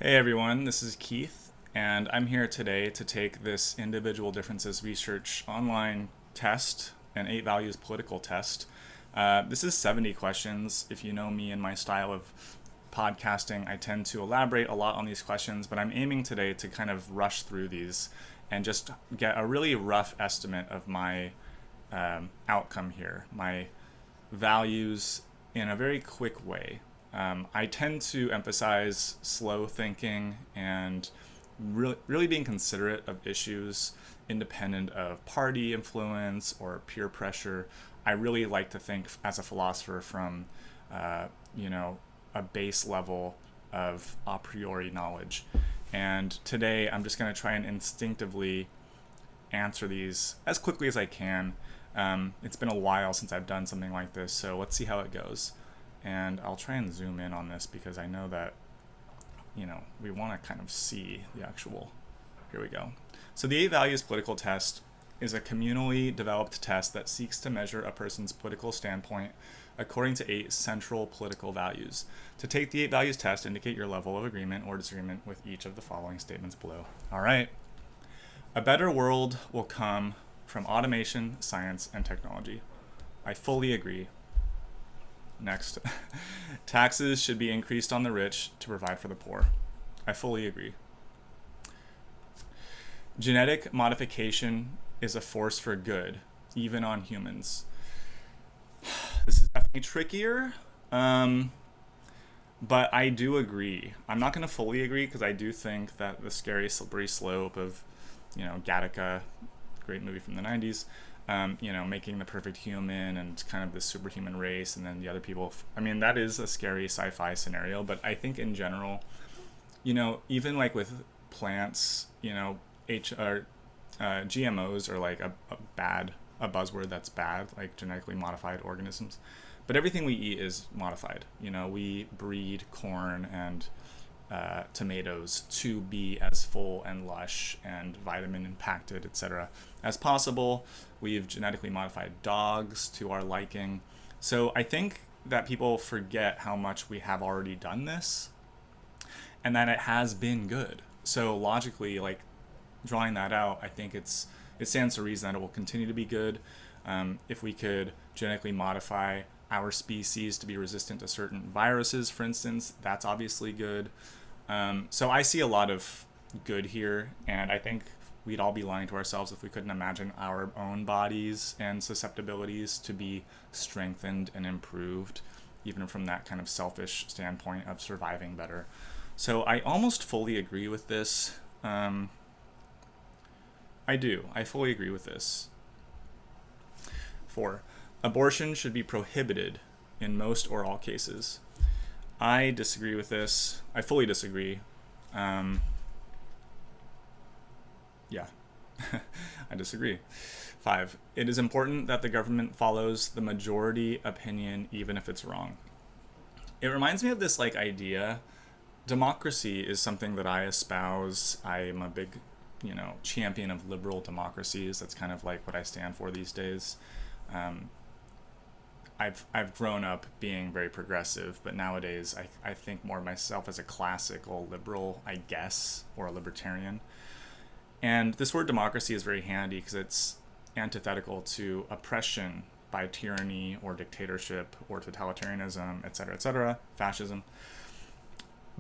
Hey everyone, this is Keith, and I'm here today to take this individual differences research online test, an 8 values political test. This is 70 questions. If you know me and my style of podcasting, I tend to elaborate a lot on these questions, but I'm aiming today to kind of rush through these and just get a really rough estimate of my outcome here, my values in a very quick way. I tend to emphasize slow thinking and really being considerate of issues independent of party influence or peer pressure. I really like to think as a philosopher from, uh, you know, a base level of a priori knowledge. And today I'm just going to try and instinctively answer these as quickly as I can. It's been a while since I've done something like this, so let's see how it goes. And I'll try and zoom in on this because I know that, we want to kind of see the actual. Here we go. So the 8 values political test is a communally developed test that seeks to measure a person's political standpoint according to 8 central political values. To take the 8 values test, indicate your level of agreement or disagreement with each of the following statements below. All right. A better world will come from automation, science, and technology. I fully agree. Next. Taxes should be increased on the rich to provide for the poor. I fully agree. Genetic modification is a force for good, even on humans. This is definitely trickier, but I do agree. I'm not going to fully agree because I do think that the scary slippery slope of, Gattaca, great movie from the 90s, making the perfect human and kind of the superhuman race, and then the other people. That is a scary sci-fi scenario, but I think in general, even like with plants, GMOs are like a buzzword that's bad, like genetically modified organisms. But everything we eat is modified. We breed corn and tomatoes to be as full and lush and vitamin impacted, etc., as possible. We've genetically modified dogs to our liking. So I think that people forget how much we have already done this and that it has been good. So logically, like drawing that out, I think it stands to reason that it will continue to be good. If we could genetically modify our species to be resistant to certain viruses, for instance, that's obviously good. So I see a lot of good here, and I think we'd all be lying to ourselves if we couldn't imagine our own bodies and susceptibilities to be strengthened and improved, even from that kind of selfish standpoint of surviving better. So I almost fully agree with this. I do. I fully agree with this. 4. Abortion should be prohibited in most or all cases. I disagree with this. I fully disagree. Yeah, I disagree. 5. It is important that the government follows the majority opinion even if it's wrong. It reminds me of this idea. Democracy is something that I espouse. I am a big, champion of liberal democracies. That's kind of like what I stand for these days. I've grown up being very progressive, but nowadays I think more of myself as a classical liberal, I guess, or a libertarian. And this word democracy is very handy because it's antithetical to oppression by tyranny or dictatorship or totalitarianism, etc., fascism.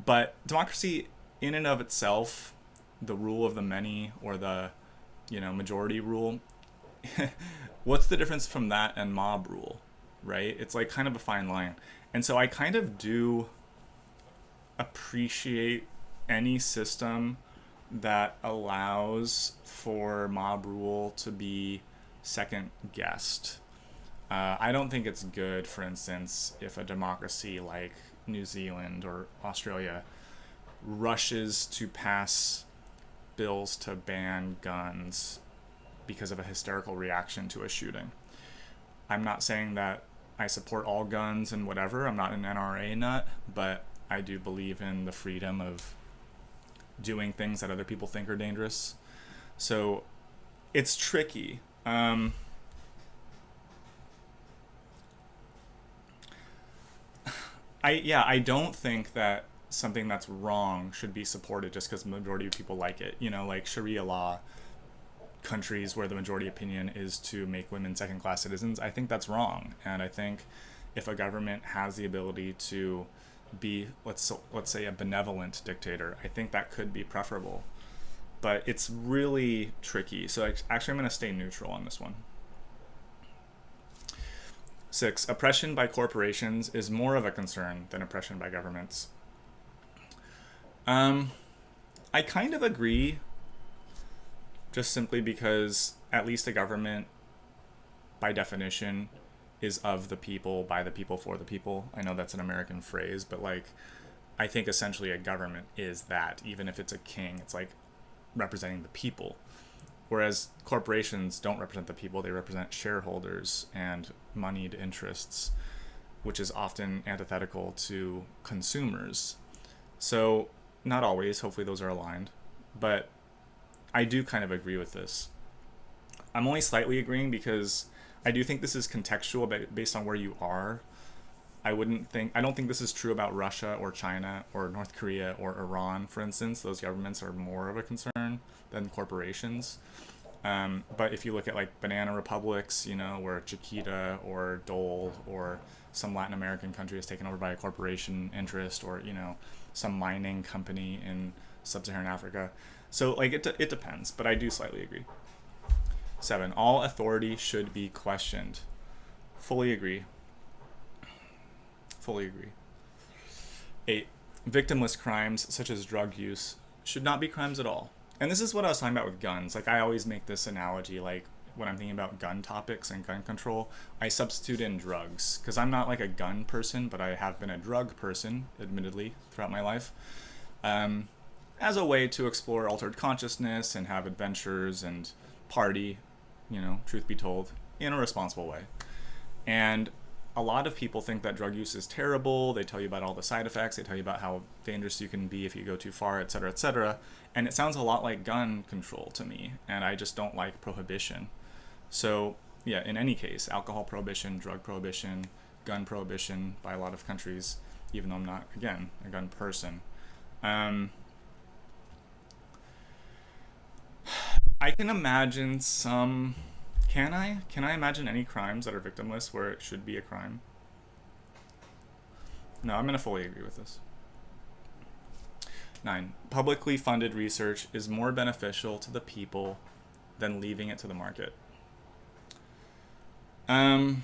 But democracy in and of itself, the rule of the many or the, majority rule, what's the difference from that and mob rule? Right? It's like kind of a fine line. And so I kind of do appreciate any system that allows for mob rule to be second guessed. I don't think it's good, for instance, if a democracy like New Zealand or Australia rushes to pass bills to ban guns because of a hysterical reaction to a shooting. I'm not saying that I support all guns and whatever. I'm not an NRA nut, but I do believe in the freedom of doing things that other people think are dangerous. So it's tricky. I don't think that something that's wrong should be supported just because the majority of people like it. Like Sharia law, countries where the majority opinion is to make women second-class citizens. I think that's wrong, and I think if a government has the ability to be, let's say, a benevolent dictator, I think that could be preferable. But it's really tricky. So actually, I'm going to stay neutral on this one. 6, oppression by corporations is more of a concern than oppression by governments. I kind of agree, just simply because at least a government, by definition, is of the people, by the people, for the people. I know that's an American phrase, but like, I think essentially a government is that. Even if it's a king, it's like representing the people. Whereas corporations don't represent the people, they represent shareholders and moneyed interests, which is often antithetical to consumers. So, not always, hopefully those are aligned, but I do kind of agree with this. I'm only slightly agreeing because I do think this is contextual based on where you are. I don't think this is true about Russia or China or North Korea or Iran, for instance. Those governments are more of a concern than corporations. But if you look at like banana republics, where Chiquita or Dole or some Latin American country is taken over by a corporation interest, or, some mining company in sub-Saharan Africa. So like it depends, but I do slightly agree. 7, all authority should be questioned. Fully agree. 8, victimless crimes such as drug use should not be crimes at all. And this is what I was talking about with guns. Like, I always make this analogy, like when I'm thinking about gun topics and gun control, I substitute in drugs, because I'm not like a gun person, but I have been a drug person, admittedly, throughout my life, as a way to explore altered consciousness and have adventures and party, truth be told, in a responsible way. And a lot of people think that drug use is terrible. They tell you about all the side effects. They tell you about how dangerous you can be if you go too far, etc., etc. And it sounds a lot like gun control to me, and I just don't like prohibition. So, yeah, in any case, alcohol prohibition, drug prohibition, gun prohibition by a lot of countries, even though I'm not, again, a gun person. I can imagine some... Can I imagine any crimes that are victimless where it should be a crime? No, I'm going to fully agree with this. 9, publicly funded research is more beneficial to the people than leaving it to the market. The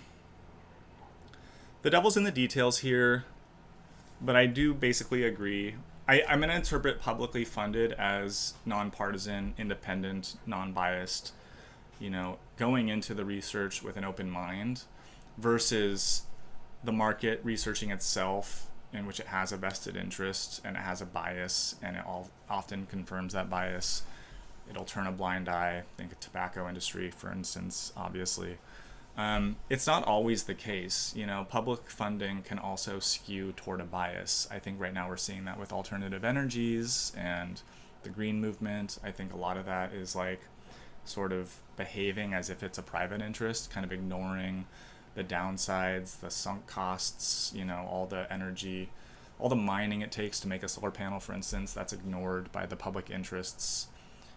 devil's in the details here, but I do basically agree. I'm going to interpret publicly funded as nonpartisan, independent, non-biased, going into the research with an open mind, versus the market researching itself, in which it has a vested interest and it has a bias, and it often confirms that bias. It'll turn a blind eye. Think of tobacco industry, for instance, obviously. It's not always the case. Public funding can also skew toward a bias. I think right now we're seeing that with alternative energies and the green movement. I think a lot of that is like sort of behaving as if it's a private interest, kind of ignoring the downsides, the sunk costs, all the energy, all the mining it takes to make a solar panel, for instance. That's ignored by the public interests,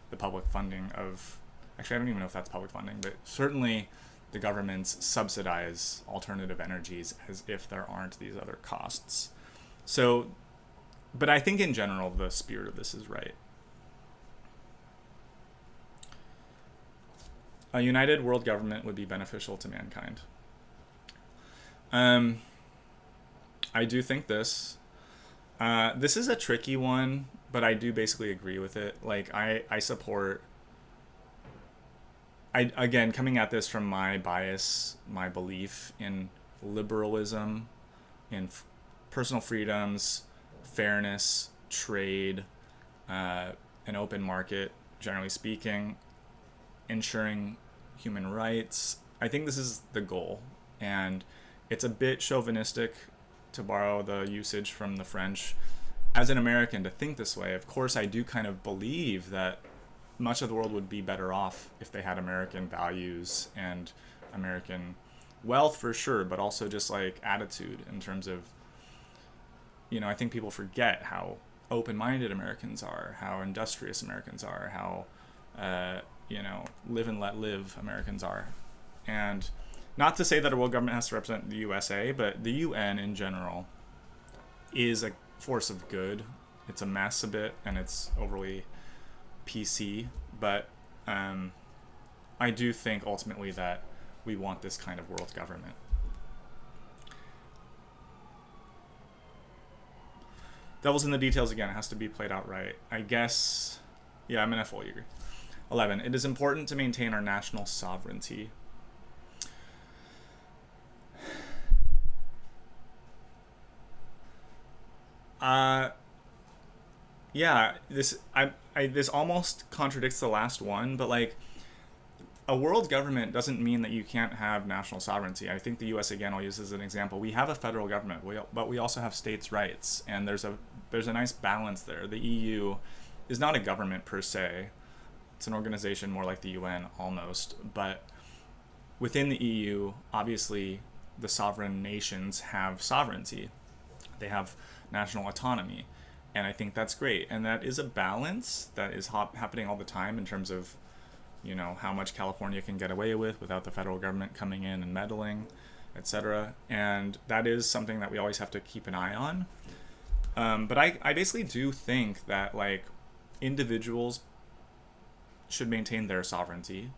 the public funding of... Actually, I don't even know if that's public funding, but certainly the governments subsidize alternative energies as if there aren't these other costs. So, but I think in general, the spirit of this is right. A united world government would be beneficial to mankind. I do think this. This is a tricky one, but I do basically agree with it. Like, I support... again, coming at this from my bias, my belief in liberalism, in personal freedoms, fairness, trade, an open market, generally speaking, ensuring human rights. I think this is the goal, and it's a bit chauvinistic, to borrow the usage from the French, as an American, to think this way. Of course, I do kind of believe that much of the world would be better off if they had American values and American wealth, for sure, but also just like attitude in terms of I think people forget how open-minded Americans are, how industrious Americans are, how live and let live Americans are. And not to say that a world government has to represent the USA, but the UN in general is a force of good. It's a mess a bit, and it's overly PC, but I do think ultimately that we want this kind of world government. Devil's in the details again. It has to be played out right. I guess, yeah, I'm going to fully agree. 11. It is important to maintain our national sovereignty. Yeah, this almost contradicts the last one, but like a world government doesn't mean that you can't have national sovereignty. I think the U.S. again, I'll use as an example. We have a federal government, but we also have states' rights, and there's a nice balance there. The EU is not a government per se; it's an organization more like the UN almost. But within the EU, obviously, the sovereign nations have sovereignty. They have national autonomy, and I think that's great. And that is a balance that is happening all the time in terms of how much California can get away with without the federal government coming in and meddling, etc. And that is something that we always have to keep an eye on. But I basically do think that like individuals should maintain their sovereignty,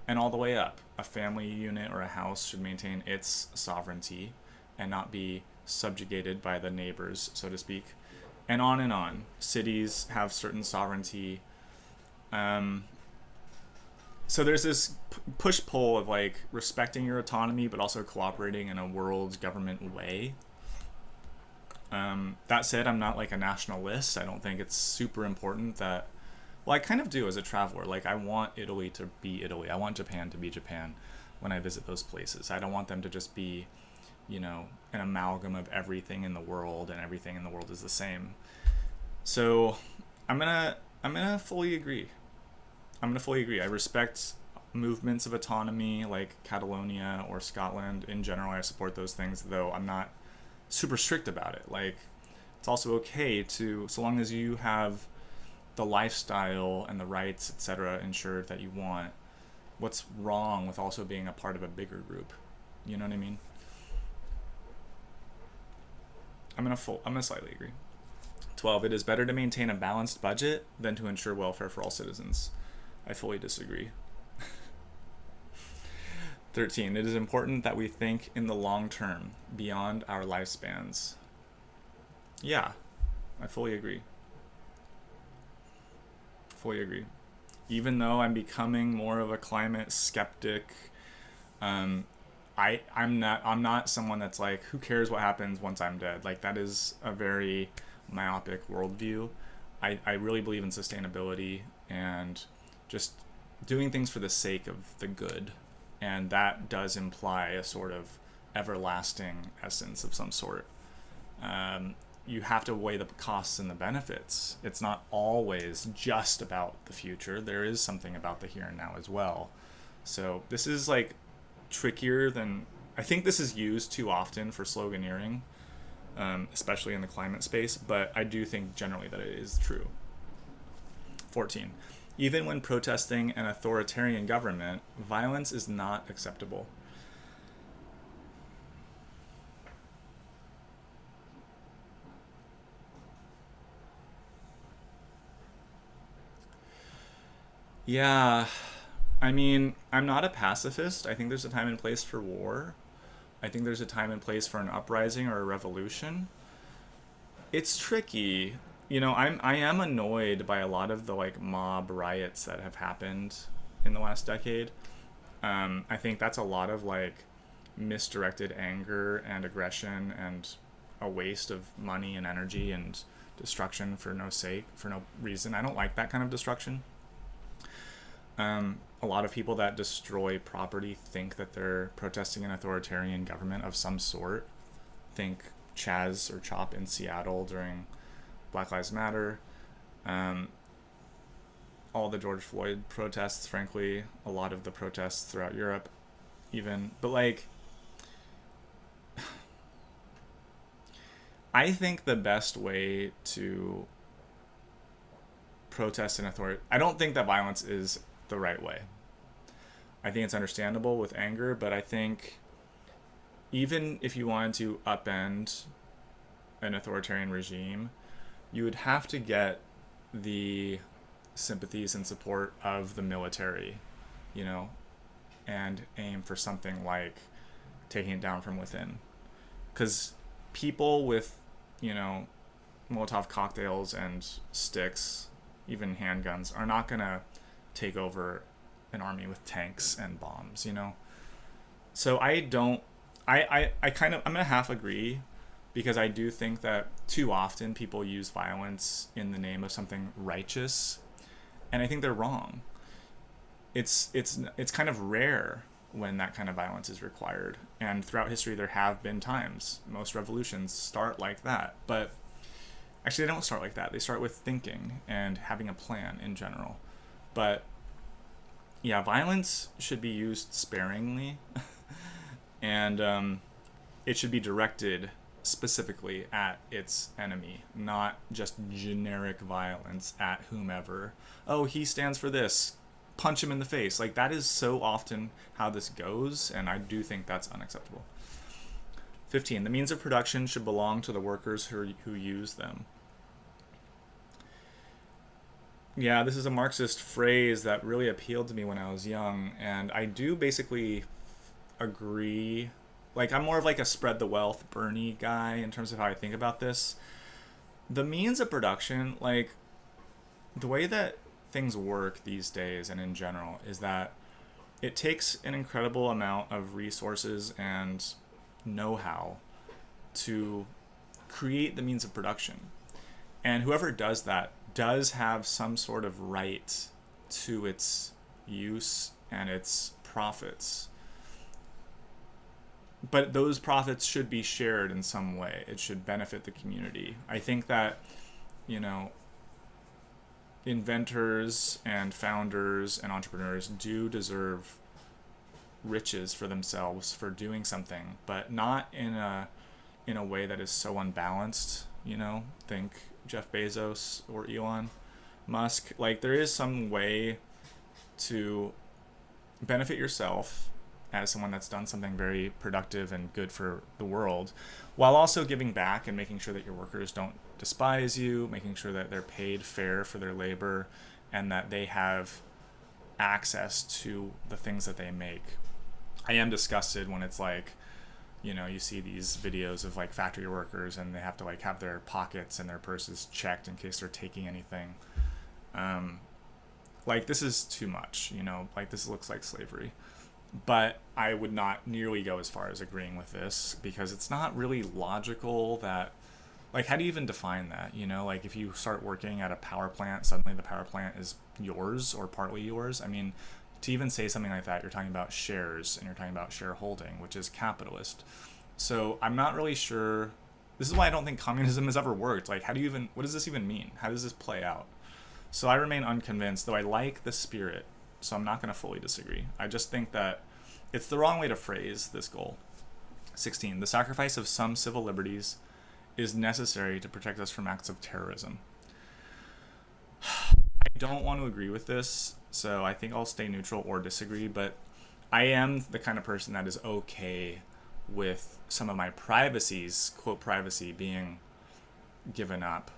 and all the way up. A family unit or a house should maintain its sovereignty and not be subjugated by the neighbors, so to speak. And on and on. Cities have certain sovereignty. So there's this push-pull of like respecting your autonomy, but also cooperating in a world government way. That said, I'm not like a nationalist. I don't think it's super important that, well, I kind of do as a traveler. Like I want Italy to be Italy. I want Japan to be Japan when I visit those places. I don't want them to just be, an amalgam of everything in the world, and everything in the world is the same. So I'm gonna fully agree. I respect movements of autonomy like Catalonia or Scotland. In general, I support those things, though I'm not super strict about it. Like, it's also okay to, so long as you have the lifestyle and the rights, etc., ensured that you want. What's wrong with also being a part of a bigger group? You know what I mean? I'm gonna slightly agree. 12. It is better to maintain a balanced budget than to ensure welfare for all citizens. I fully disagree. 13. It is important that we think in the long term, beyond our lifespans. Yeah, I fully agree. Even though I'm becoming more of a climate skeptic, I'm not someone that's like, who cares what happens once I'm dead? Like, that is a very myopic worldview. I really believe in sustainability and just doing things for the sake of the good. And that does imply a sort of everlasting essence of some sort. You have to weigh the costs and the benefits. It's not always just about the future. There is something about the here and now as well. So this is like trickier than, I think this is used too often for sloganeering, especially in the climate space, but I do think generally that it is true. 14. Even when protesting an authoritarian government, violence is not acceptable. Yeah, I mean, I'm not a pacifist. I think there's a time and place for war. I think there's a time and place for an uprising or a revolution. It's tricky. I am annoyed by a lot of the like mob riots that have happened in the last decade. I think that's a lot of like misdirected anger and aggression and a waste of money and energy and destruction for no reason. I don't like that kind of destruction. A lot of people that destroy property think that they're protesting an authoritarian government of some sort. Think Chaz or Chop in Seattle during Black Lives Matter. All the George Floyd protests, frankly, a lot of the protests throughout Europe, even. But like, I think the best way to protest an authority, I don't think that violence is the right way. I think it's understandable with anger, but I think even if you wanted to upend an authoritarian regime, you would have to get the sympathies and support of the military, you know, and aim for something like taking it down from within. Because people with, you know, Molotov cocktails and sticks, even handguns, are not going to take over an army with tanks and bombs, you know? So I don't, I kind of, I'm going to half agree because I do think that too often people use violence in the name of something righteous, and I think they're wrong. It's kind of rare when that kind of violence is required, and throughout history there have been times. Most revolutions start like that, but actually they don't start like that. They start with thinking and having a plan in general. But yeah, violence should be used sparingly, and it should be directed specifically at its enemy, not just generic violence at whomever. Oh, he stands for this. Punch him in the face. Like, that is so often how this goes, and I do think that's unacceptable. 15. The means of production should belong to the workers who use them. Yeah, this is a Marxist phrase that really appealed to me when I was young, and I do basically agree. Like, I'm more of like a spread the wealth Bernie guy in terms of how I think about this. The means of production, like, the way that things work these days and in general is that it takes an incredible amount of resources and know-how to create the means of production. And whoever does that does have some sort of right to its use and its profits. But those profits should be shared in some way. It should benefit the community. I think that, you know, inventors and founders and entrepreneurs do deserve riches for themselves for doing something, but not in a way that is so unbalanced, you know. Think Jeff Bezos or Elon Musk. Like, there is some way to benefit yourself as someone that's done something very productive and good for the world, while also giving back and making sure that your workers don't despise you, making sure that they're paid fair for their labor, and that they have access to the things that they make. I am disgusted when it's like, you know, you see these videos of like factory workers and they have to like have their pockets and their purses checked in case they're taking anything. Like, this is too much, you know, like, this looks like slavery. But I would not nearly go as far as agreeing with this, because it's not really logical that, like, how do you even define that? You know, like, if you start working at a power plant, suddenly the power plant is yours or partly yours. I mean, to even say something like that, you're talking about shares and you're talking about shareholding, which is capitalist. So I'm not really sure. This is why I don't think communism has ever worked. Like, how do you even, what does this even mean? How does this play out? So I remain unconvinced, though I like the spirit. So I'm not going to fully disagree. I just think that it's the wrong way to phrase this goal. 16. The sacrifice of some civil liberties is necessary to protect us from acts of terrorism. I don't want to agree with this, so I think I'll stay neutral or disagree, but I am the kind of person that is okay with some of my privacies, quote privacy, being given up,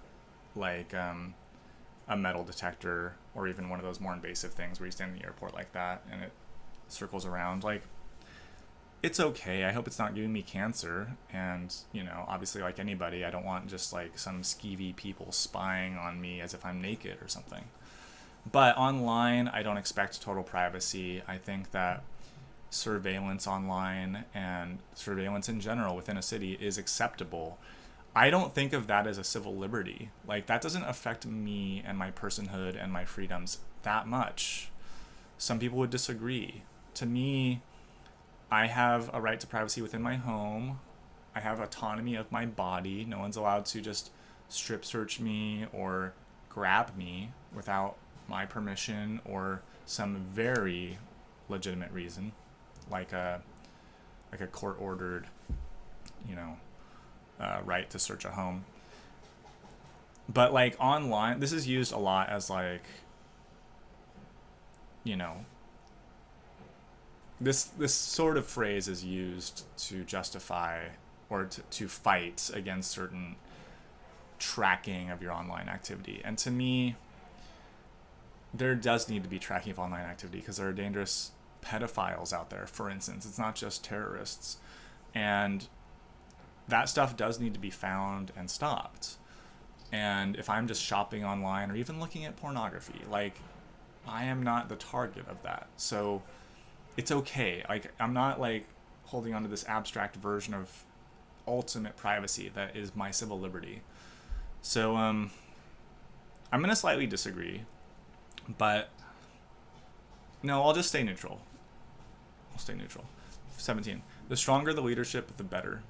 like a metal detector, or even one of those more invasive things where you stand in the airport like that and it circles around. Like, it's okay. I hope it's not giving me cancer. And, you know, obviously, like anybody, I don't want just like some skeevy people spying on me as if I'm naked or something. But online, I don't expect total privacy. I think that surveillance online and surveillance in general within a city is acceptable. I don't think of that as a civil liberty. Like, that doesn't affect me and my personhood and my freedoms that much. Some people would disagree. To me, I have a right to privacy within my home. I have autonomy of my body. No one's allowed to just strip search me or grab me without my permission or some very legitimate reason, like a court ordered, you know, right to search a home. But like online, this is used a lot as like, you know, this sort of phrase is used to justify or to fight against certain tracking of your online activity. And to me, there does need to be tracking of online activity because there are dangerous pedophiles out there, for instance. It's not just terrorists. And that stuff does need to be found and stopped. And if I'm just shopping online or even looking at pornography, like, I am not the target of that. So it's okay. Like, I'm not like holding on to this abstract version of ultimate privacy that is my civil liberty. So I'm going to slightly disagree, but no, I'll just stay neutral. I'll stay neutral. 17. The stronger the leadership, the better.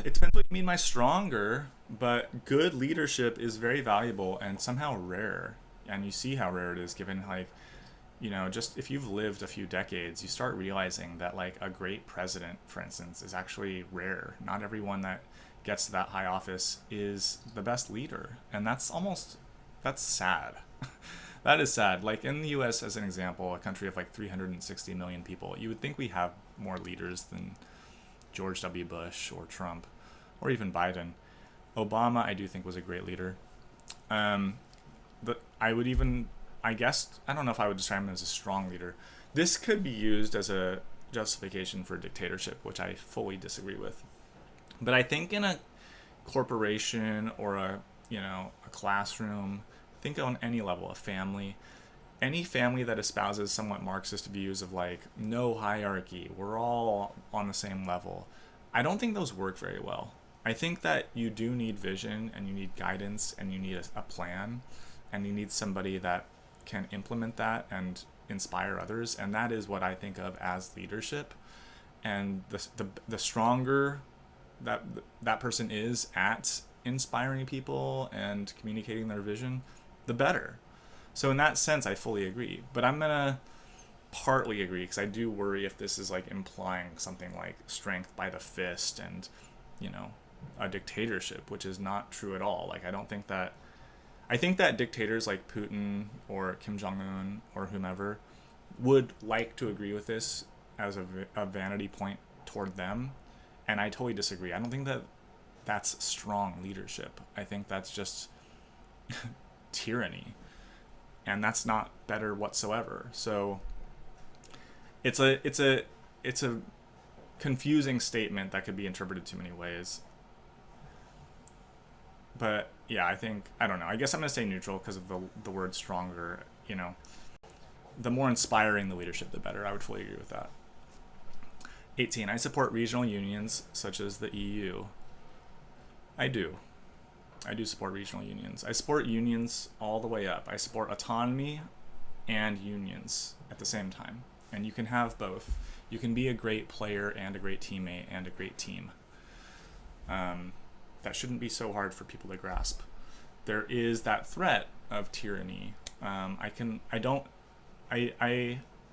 It depends what you mean by stronger, but good leadership is very valuable and somehow rare. And you see how rare it is given, like, you know, just if you've lived a few decades, you start realizing that, like, a great president, for instance, is actually rare. Not everyone that gets to that high office is the best leader. And that's sad. That is sad. Like, in the US, as an example, a country of like 360 million people, you would think we have more leaders than George W. Bush or Trump or even Biden. Obama, I do think, was a great leader. But I don't know if I would describe him as a strong leader. This could be used as a justification for dictatorship, which I fully disagree with. But I think in a corporation or a classroom, think on any level, a family, any family that espouses somewhat Marxist views of like no hierarchy, we're all on the same level, I don't think those work very well. I think that you do need vision and you need guidance and you need a plan and you need somebody that can implement that and inspire others, and that is what I think of as leadership. And the stronger that person is at inspiring people and communicating their vision, the better. So in that sense, I fully agree. But I'm gonna partly agree because I do worry if this is like implying something like strength by the fist and, you know, a dictatorship, which is not true at all. Like, I think that dictators like Putin or Kim Jong-un or whomever would like to agree with this as a vanity point toward them. And I totally disagree. I don't think that that's strong leadership. I think that's just tyranny. And that's not better whatsoever. So it's a confusing statement that could be interpreted too many ways. But yeah, I don't know. I guess I'm going to stay neutral because of the word stronger. You know, the more inspiring the leadership, the better. I would fully agree with that. 18. I support regional unions such as the EU. I do support regional unions. I support unions all the way up. I support autonomy and unions at the same time. And you can have both. You can be a great player and a great teammate and a great team. That shouldn't be so hard for people to grasp. There is that threat of tyranny. I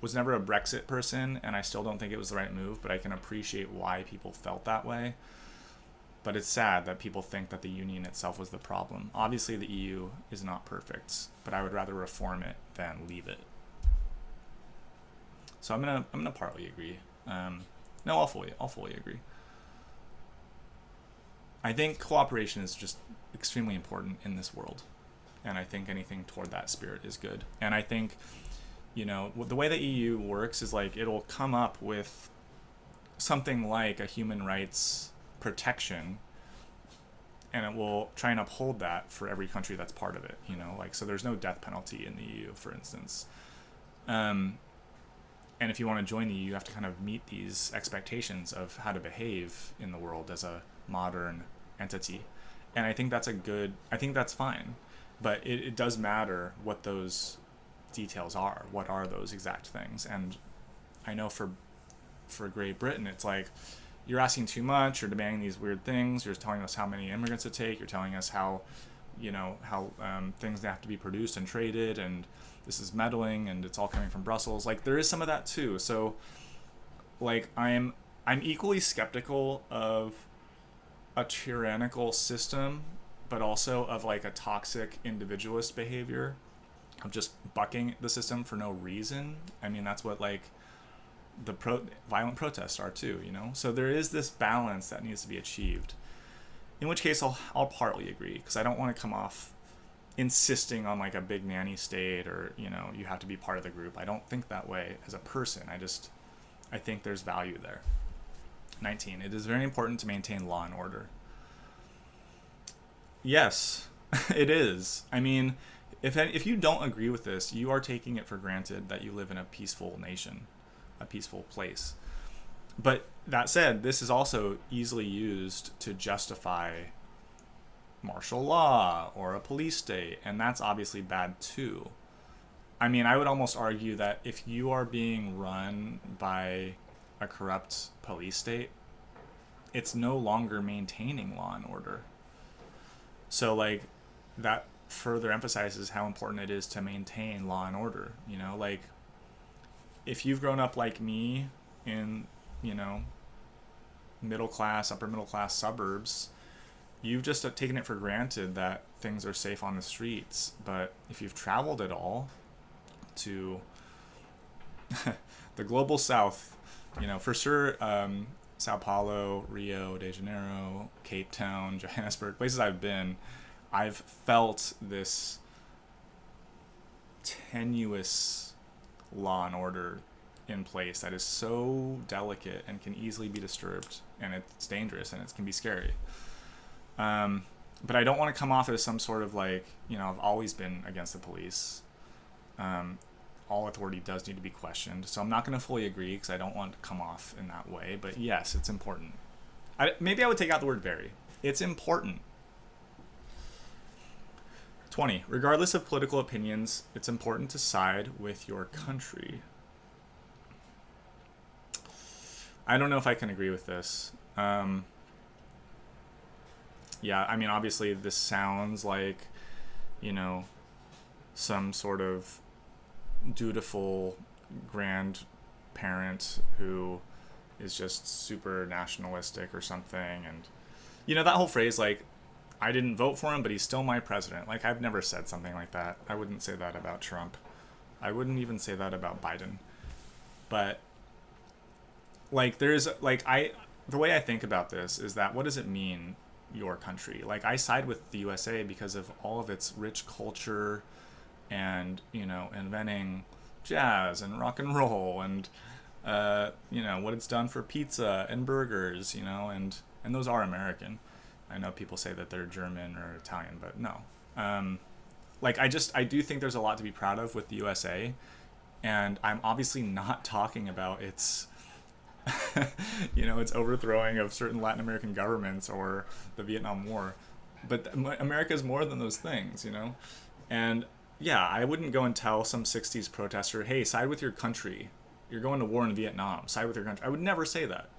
was never a Brexit person, and I still don't think it was the right move, but I can appreciate why people felt that way. But it's sad that people think that the union itself was the problem. Obviously, the EU is not perfect, but I would rather reform it than leave it. So I'm gonna partly agree. No, I'll fully agree. I think cooperation is just extremely important in this world, and I think anything toward that spirit is good. And I think, you know, the way the EU works is like it'll come up with something like a human rights protection, and it will try and uphold that for every country that's part of it, you know, like, so there's no death penalty in the EU, for instance. And if you want to join the EU, you have to kind of meet these expectations of how to behave in the world as a modern entity. And I think that's fine. But it does matter what those details are. What are those exact things? And I know for Great Britain, it's like, you're asking too much, you're demanding these weird things, you're telling us how many immigrants it take, you're telling us how things have to be produced and traded, and this is meddling, and it's all coming from Brussels. Like, there is some of that too. So, like, I'm I'm equally skeptical of a tyrannical system, but also of like a toxic individualist behavior of just bucking the system for no reason. I mean, that's what like violent protests are too, you know? So there is this balance that needs to be achieved. In which case I'll partly agree, because I don't want to come off insisting on like a big nanny state or, you know, you have to be part of the group. I don't think that way as a person. I think there's value there. 19. It is very important to maintain law and order. Yes, it is. I mean, if you don't agree with this, you are taking it for granted that you live in a peaceful nation, a peaceful place. But that said, this is also easily used to justify martial law or a police state, and that's obviously bad too. I mean, I would almost argue that if you are being run by a corrupt police state, it's no longer maintaining law and order. So, like, that further emphasizes how important it is to maintain law and order. You know, like, if you've grown up like me in, you know, middle class, upper middle class suburbs, you've just taken it for granted that things are safe on the streets. But if you've traveled at all to the global south, you know, for sure, Sao Paulo, Rio de Janeiro, Cape Town, Johannesburg, places I've been, I've felt this tenuous law and order in place that is so delicate and can easily be disturbed, and it's dangerous and it can be scary. But I don't want to come off as some sort of like, you know, I've always been against the police. All authority does need to be questioned. So I'm not going to fully agree because I don't want to come off in that way. But yes, it's important. Maybe I would take out the word very. It's important. 20. Regardless of political opinions, it's important to side with your country. I don't know if I can agree with this. Yeah, I mean, obviously this sounds like, you know, some sort of dutiful grandparent who is just super nationalistic or something. And, you know, that whole phrase, like, I didn't vote for him, but he's still my president. Like, I've never said something like that. I wouldn't say that about Trump. I wouldn't even say that about Biden. But, like, the way I think about this is that what does it mean, your country? Like, I side with the USA because of all of its rich culture and, you know, inventing jazz and rock and roll and, you know, what it's done for pizza and burgers, you know, and those are American. I know people say that they're German or Italian, but no. Like, I do think there's a lot to be proud of with the USA, and I'm obviously not talking about its, you know, its overthrowing of certain Latin American governments or the Vietnam War. But America is more than those things, you know? And yeah, I wouldn't go and tell some 60s protester, hey, side with your country. You're going to war in Vietnam. Side with your country. I would never say that.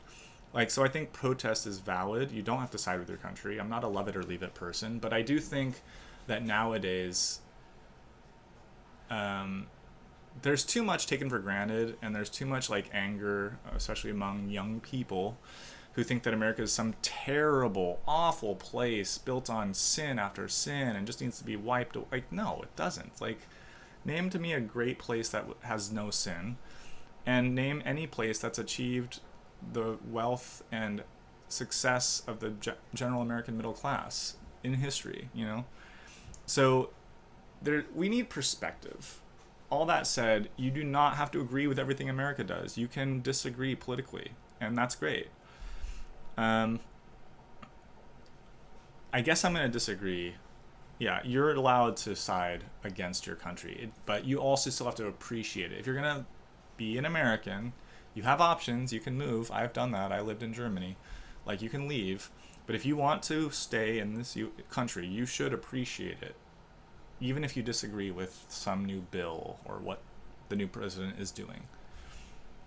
Like, so I think protest is valid. You don't have to side with your country. I'm not a love it or leave it person. But I do think that nowadays there's too much taken for granted, and there's too much like anger, especially among young people who think that America is some terrible, awful place built on sin after sin and just needs to be wiped away. Like, no, it doesn't. Like, name to me a great place that has no sin, and name any place that's achieved the wealth and success of the general American middle class in history, you know? So we need perspective. All that said, you do not have to agree with everything America does. You can disagree politically, and that's great. I guess I'm going to disagree. Yeah, you're allowed to side against your country, but you also still have to appreciate it. If you're going to be an American, you have options. You can move. I've done that. I lived in Germany. Like, you can leave. But if you want to stay in this country, you should appreciate it, even if you disagree with some new bill or what the new president is doing.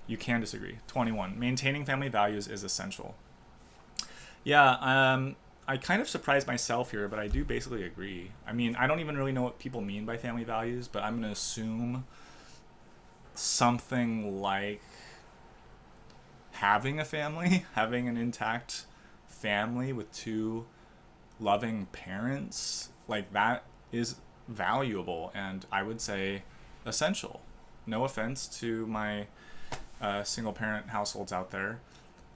You can disagree. 21. Maintaining family values is essential. Yeah, I kind of surprised myself here, but I do basically agree. I mean, I don't even really know what people mean by family values, but I'm going to assume something like having a family, having an intact family with two loving parents, like that is valuable and I would say essential. No offense to my single parent households out there.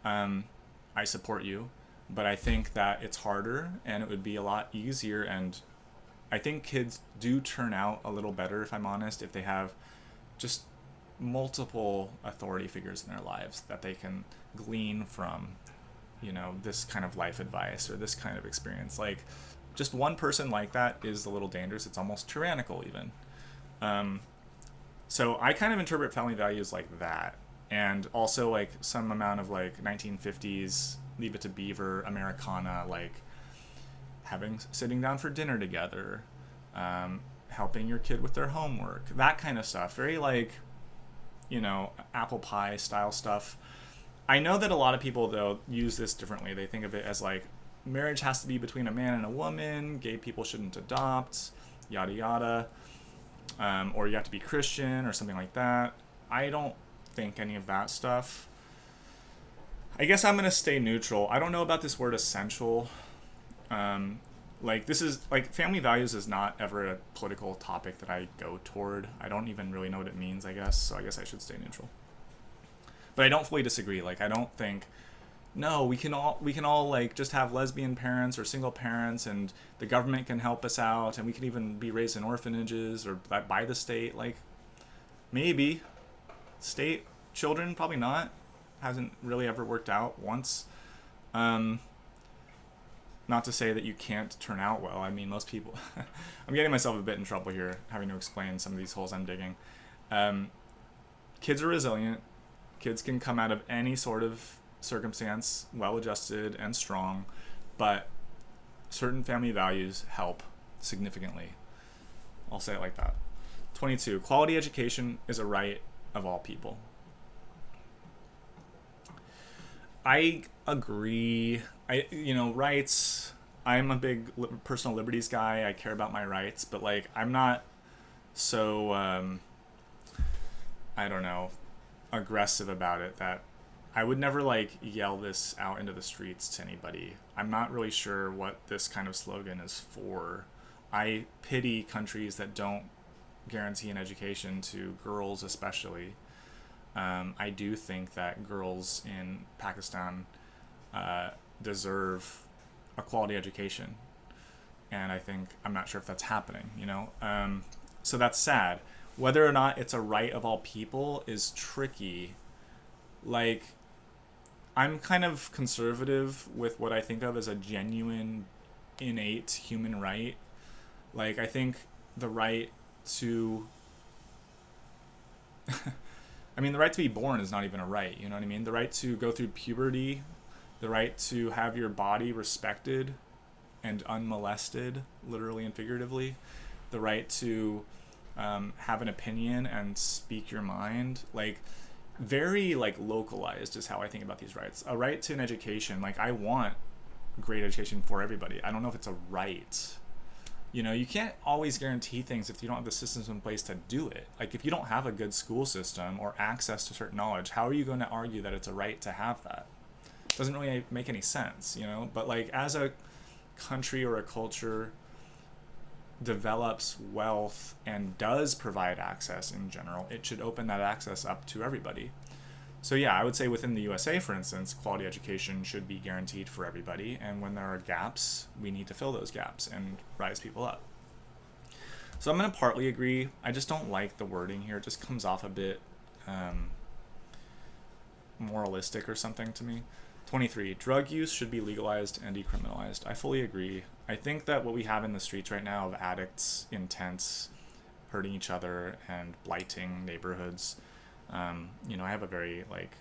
I support you, but I think that it's harder and it would be a lot easier. And I think kids do turn out a little better, if I'm honest, if they have just multiple authority figures in their lives that they can glean from, this kind of life advice or this kind of experience. Like, just one person like that is a little dangerous. It's almost tyrannical, even. So I kind of interpret family values like that. And also, like, some amount of, like, 1950s Leave It to Beaver Americana, like, sitting down for dinner together, helping your kid with their homework, that kind of stuff. Very, like, apple pie style stuff. I know that a lot of people, though, use this differently. They think of it as, like, marriage has to be between a man and a woman, gay people shouldn't adopt, yada yada, or you have to be Christian or something like that. I don't think any of that stuff. I guess I'm going to stay neutral. I don't know about this word essential. This is, like, family values is not ever a political topic that I go toward. I don't even really know what it means, I guess. So I guess I should stay neutral. But I don't fully disagree. Like, I don't think, no, we can all like just have lesbian parents or single parents and the government can help us out and we can even be raised in orphanages or by the state. Like, maybe. State children, probably not. Hasn't really ever worked out once. Not to say that you can't turn out well. I mean, most people... I'm getting myself a bit in trouble here, having to explain some of these holes I'm digging. Kids are resilient. Kids can come out of any sort of circumstance well-adjusted and strong, but certain family values help significantly. I'll say it like that. 22. Quality education is a right of all people. I agree. Rights. I'm a big personal liberties guy. I care about my rights, but like I'm not so I don't know, aggressive about it that I would never like yell this out into the streets to anybody. I'm not really sure what this kind of slogan is for. I pity countries that don't guarantee an education to girls especially. I do think that girls in Pakistan deserve a quality education. And I'm not sure if that's happening, So that's sad. Whether or not it's a right of all people is tricky. Like, I'm kind of conservative with what I think of as a genuine, innate human right. Like, I think the right to... the right to be born is not even a right, you know what I mean? The right to go through puberty, the right to have your body respected and unmolested, literally and figuratively, the right to have an opinion and speak your mind, like, very, like, localized is how I think about these rights. A right to an education, like, I want great education for everybody. I don't know if it's a right. You can't always guarantee things if you don't have the systems in place to do it. Like, if you don't have a good school system or access to certain knowledge, how are you going to argue that it's a right to have that? It doesn't really make any sense, But, like, as a country or a culture develops wealth and does provide access in general, it should open that access up to everybody. So yeah, I would say within the USA, for instance, quality education should be guaranteed for everybody, and when there are gaps, we need to fill those gaps and rise people up. So I'm going to partly agree. I just don't like the wording here. It just comes off a bit moralistic or something to me. 23. Drug use should be legalized and decriminalized. I fully agree. I think that what we have in the streets right now of addicts in tents hurting each other and blighting neighborhoods, I have a very, like,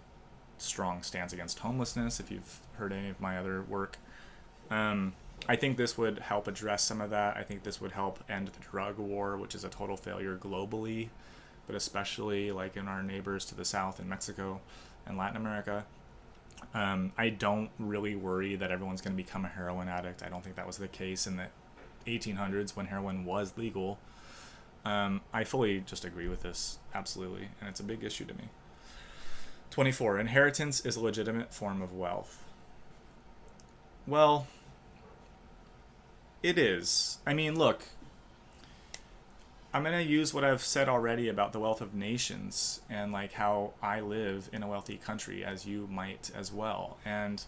strong stance against homelessness, if you've heard any of my other work. I think this would help address some of that. I think this would help end the drug war, which is a total failure globally, but especially, like, in our neighbors to the south in Mexico and Latin America. I don't really worry that everyone's going to become a heroin addict. I don't think that was the case in the 1800s when heroin was legal. I fully just agree with this, absolutely, and it's a big issue to me. 24. Inheritance is a legitimate form of wealth. Well, it is. I mean, look, I'm going to use what I've said already about the wealth of nations and like how I live in a wealthy country, as you might as well. And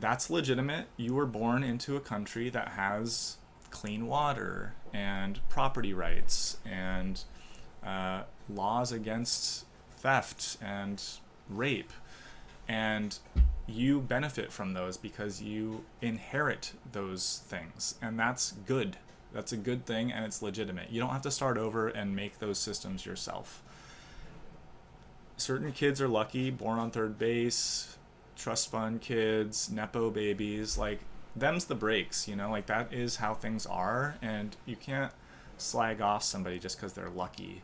that's legitimate. You were born into a country that has clean water and property rights and laws against theft and rape. And you benefit from those because you inherit those things. And that's good. That's a good thing, and it's legitimate. You don't have to start over and make those systems yourself. Certain kids are lucky, born on third base, trust fund kids, Nepo babies, like, them's the breaks, you know? Like, that is how things are, and you can't slag off somebody just because they're lucky.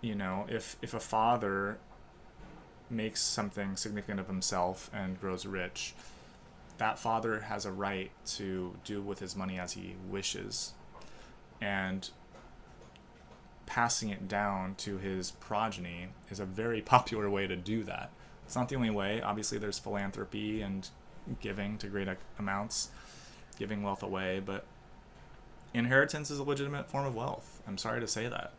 You know, if a father makes something significant of himself and grows rich, that father has a right to do with his money as he wishes. And passing it down to his progeny is a very popular way to do that. It's not the only way. Obviously, there's philanthropy and giving to great amounts, giving wealth away, but inheritance is a legitimate form of wealth. I'm sorry to say that.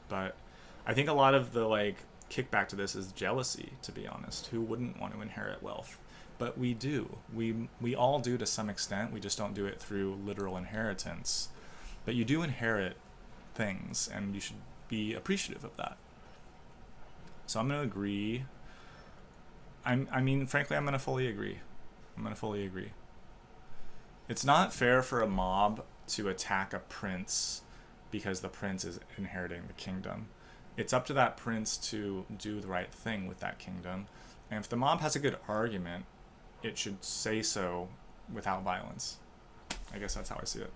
But I think a lot of the kickback to this is jealousy, to be honest. Who wouldn't want to inherit wealth? But we do. We all do to some extent. We just don't do it through literal inheritance. But you do inherit things, and you should be appreciative of that. So I'm going to agree. Frankly, I'm going to fully agree. It's not fair for a mob to attack a prince because the prince is inheriting the kingdom. It's up to that prince to do the right thing with that kingdom. And if the mob has a good argument, it should say so without violence. I guess that's how I see it.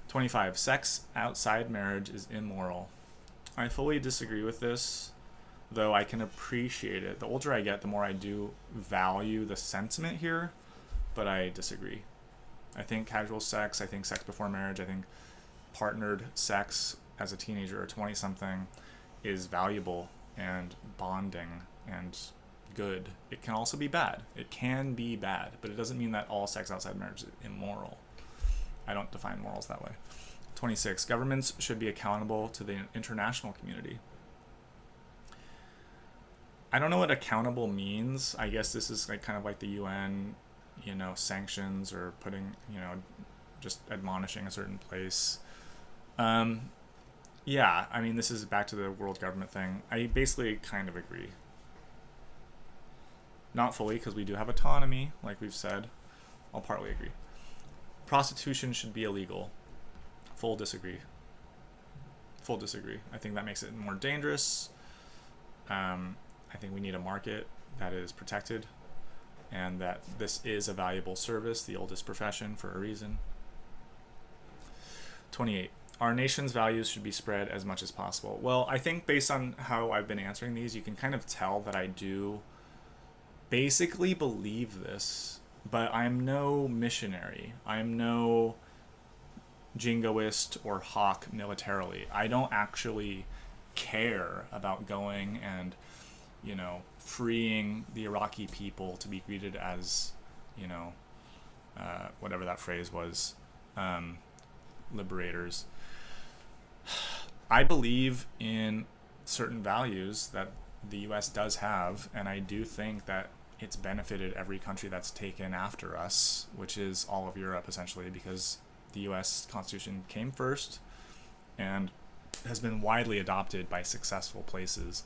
25. Sex outside marriage is immoral. I fully disagree with this, though I can appreciate it. The older I get, the more I do value the sentiment here, but I disagree. I think casual sex, I think sex before marriage, I think partnered sex as a teenager or 20-something is valuable and bonding and good. It can also be bad. It can be bad, but it doesn't mean that all sex outside marriage is immoral. I don't define morals that way. 26. Governments should be accountable to the international community. I don't know what accountable means. I guess this is kind of like the UN, sanctions or putting, just admonishing a certain place. Yeah, this is back to the world government thing. I basically kind of agree. Not fully, because we do have autonomy, like we've said. I'll partly agree. Prostitution should be illegal. Full disagree. I think that makes it more dangerous. I think we need a market that is protected, and that this is a valuable service, the oldest profession for a reason. 28. Our nation's values should be spread as much as possible. Well, I think based on how I've been answering these, you can kind of tell that I do basically believe this, but I'm no missionary. I'm no jingoist or hawk militarily. I don't actually care about going and, freeing the Iraqi people to be greeted as, whatever that phrase was, liberators. I believe in certain values that the U.S. does have, and I do think that it's benefited every country that's taken after us, which is all of Europe, essentially, because the U.S. Constitution came first and has been widely adopted by successful places.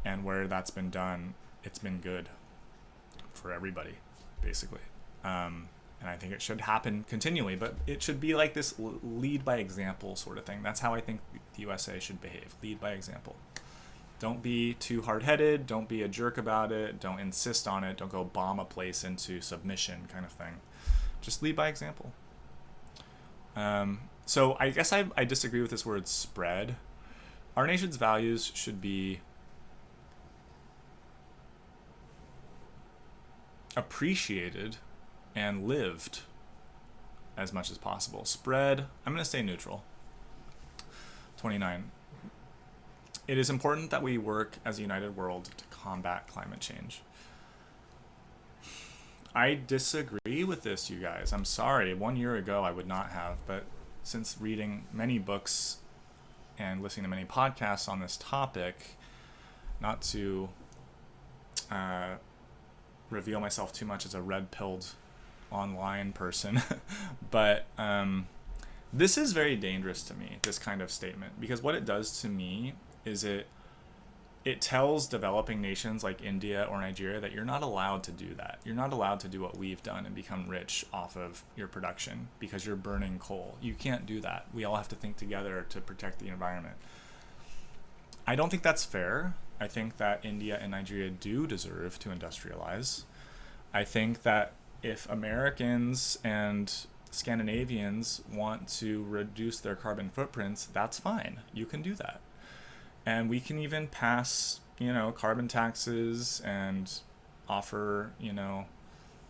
And where that's been done, it's been good for everybody, basically. And I think it should happen continually, but it should be like this lead by example sort of thing. That's how I think the USA should behave. Lead by example. Don't be too hard-headed. Don't be a jerk about it. Don't insist on it. Don't go bomb a place into submission kind of thing. Just lead by example. So I guess I disagree with this word spread. Our nation's values should be appreciated and lived as much as possible. Spread, I'm going to say neutral. 29. It is important that we work as a united world to combat climate change. I disagree with this, you guys. I'm sorry. 1 year ago, I would not have, but since reading many books and listening to many podcasts on this topic, not to reveal myself too much as a red-pilled online person, but this is very dangerous to me, this kind of statement, because what it does to me is it tells developing nations like India or Nigeria that you're not allowed to do that. You're not allowed to do what we've done and become rich off of your production because you're burning coal. You can't do that. We all have to think together to protect the environment. I don't think that's fair. I think that India and Nigeria do deserve to industrialize. I think that if Americans and Scandinavians want to reduce their carbon footprints, that's fine. You can do that. And we can even pass, carbon taxes and offer,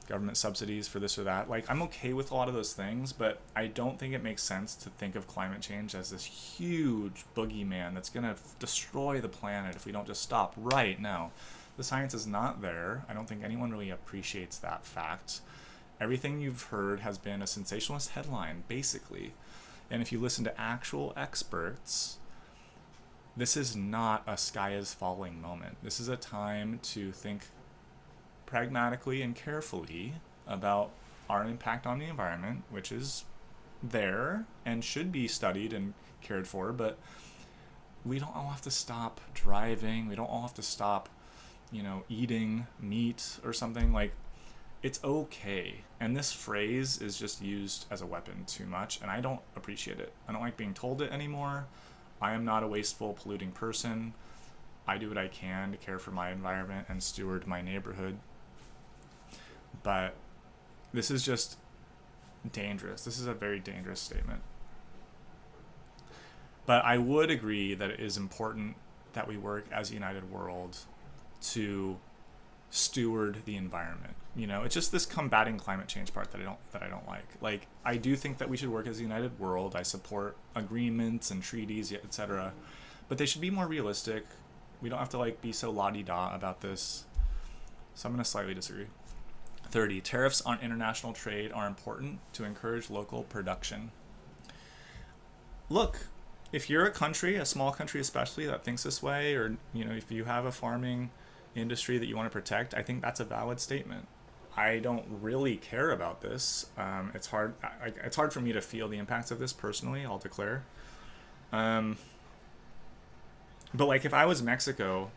government subsidies for this or that. Like, I'm okay with a lot of those things, but I don't think it makes sense to think of climate change as this huge boogeyman that's going to destroy the planet if we don't just stop right now. The science is not there. I don't think anyone really appreciates that fact. Everything you've heard has been a sensationalist headline, basically. And if you listen to actual experts, this is not a sky is falling moment. This is a time to think pragmatically and carefully about our impact on the environment, which is there and should be studied and cared for, but we don't all have to stop driving. We don't all have to stop, eating meat or something. Like, it's okay. And this phrase is just used as a weapon too much, and I don't appreciate it. I don't like being told it anymore. I am not a wasteful, polluting person. I do what I can to care for my environment and steward my neighborhood. But this is just dangerous. This is a very dangerous statement. But I would agree that it is important that we work as a united world to steward the environment. It's just this combating climate change part that I don't like. Like, I do think that we should work as a united world. I support agreements and treaties, etc. But they should be more realistic. We don't have to be so la-di-da about this. So I'm going to slightly disagree. 30. Tariffs on international trade are important to encourage local production. Look, if you're a country, a small country especially, that thinks this way, or if you have a farming industry that you want to protect, I think that's a valid statement. I don't really care about this. It's hard for me to feel the impacts of this personally, I'll declare. But if I was Mexico,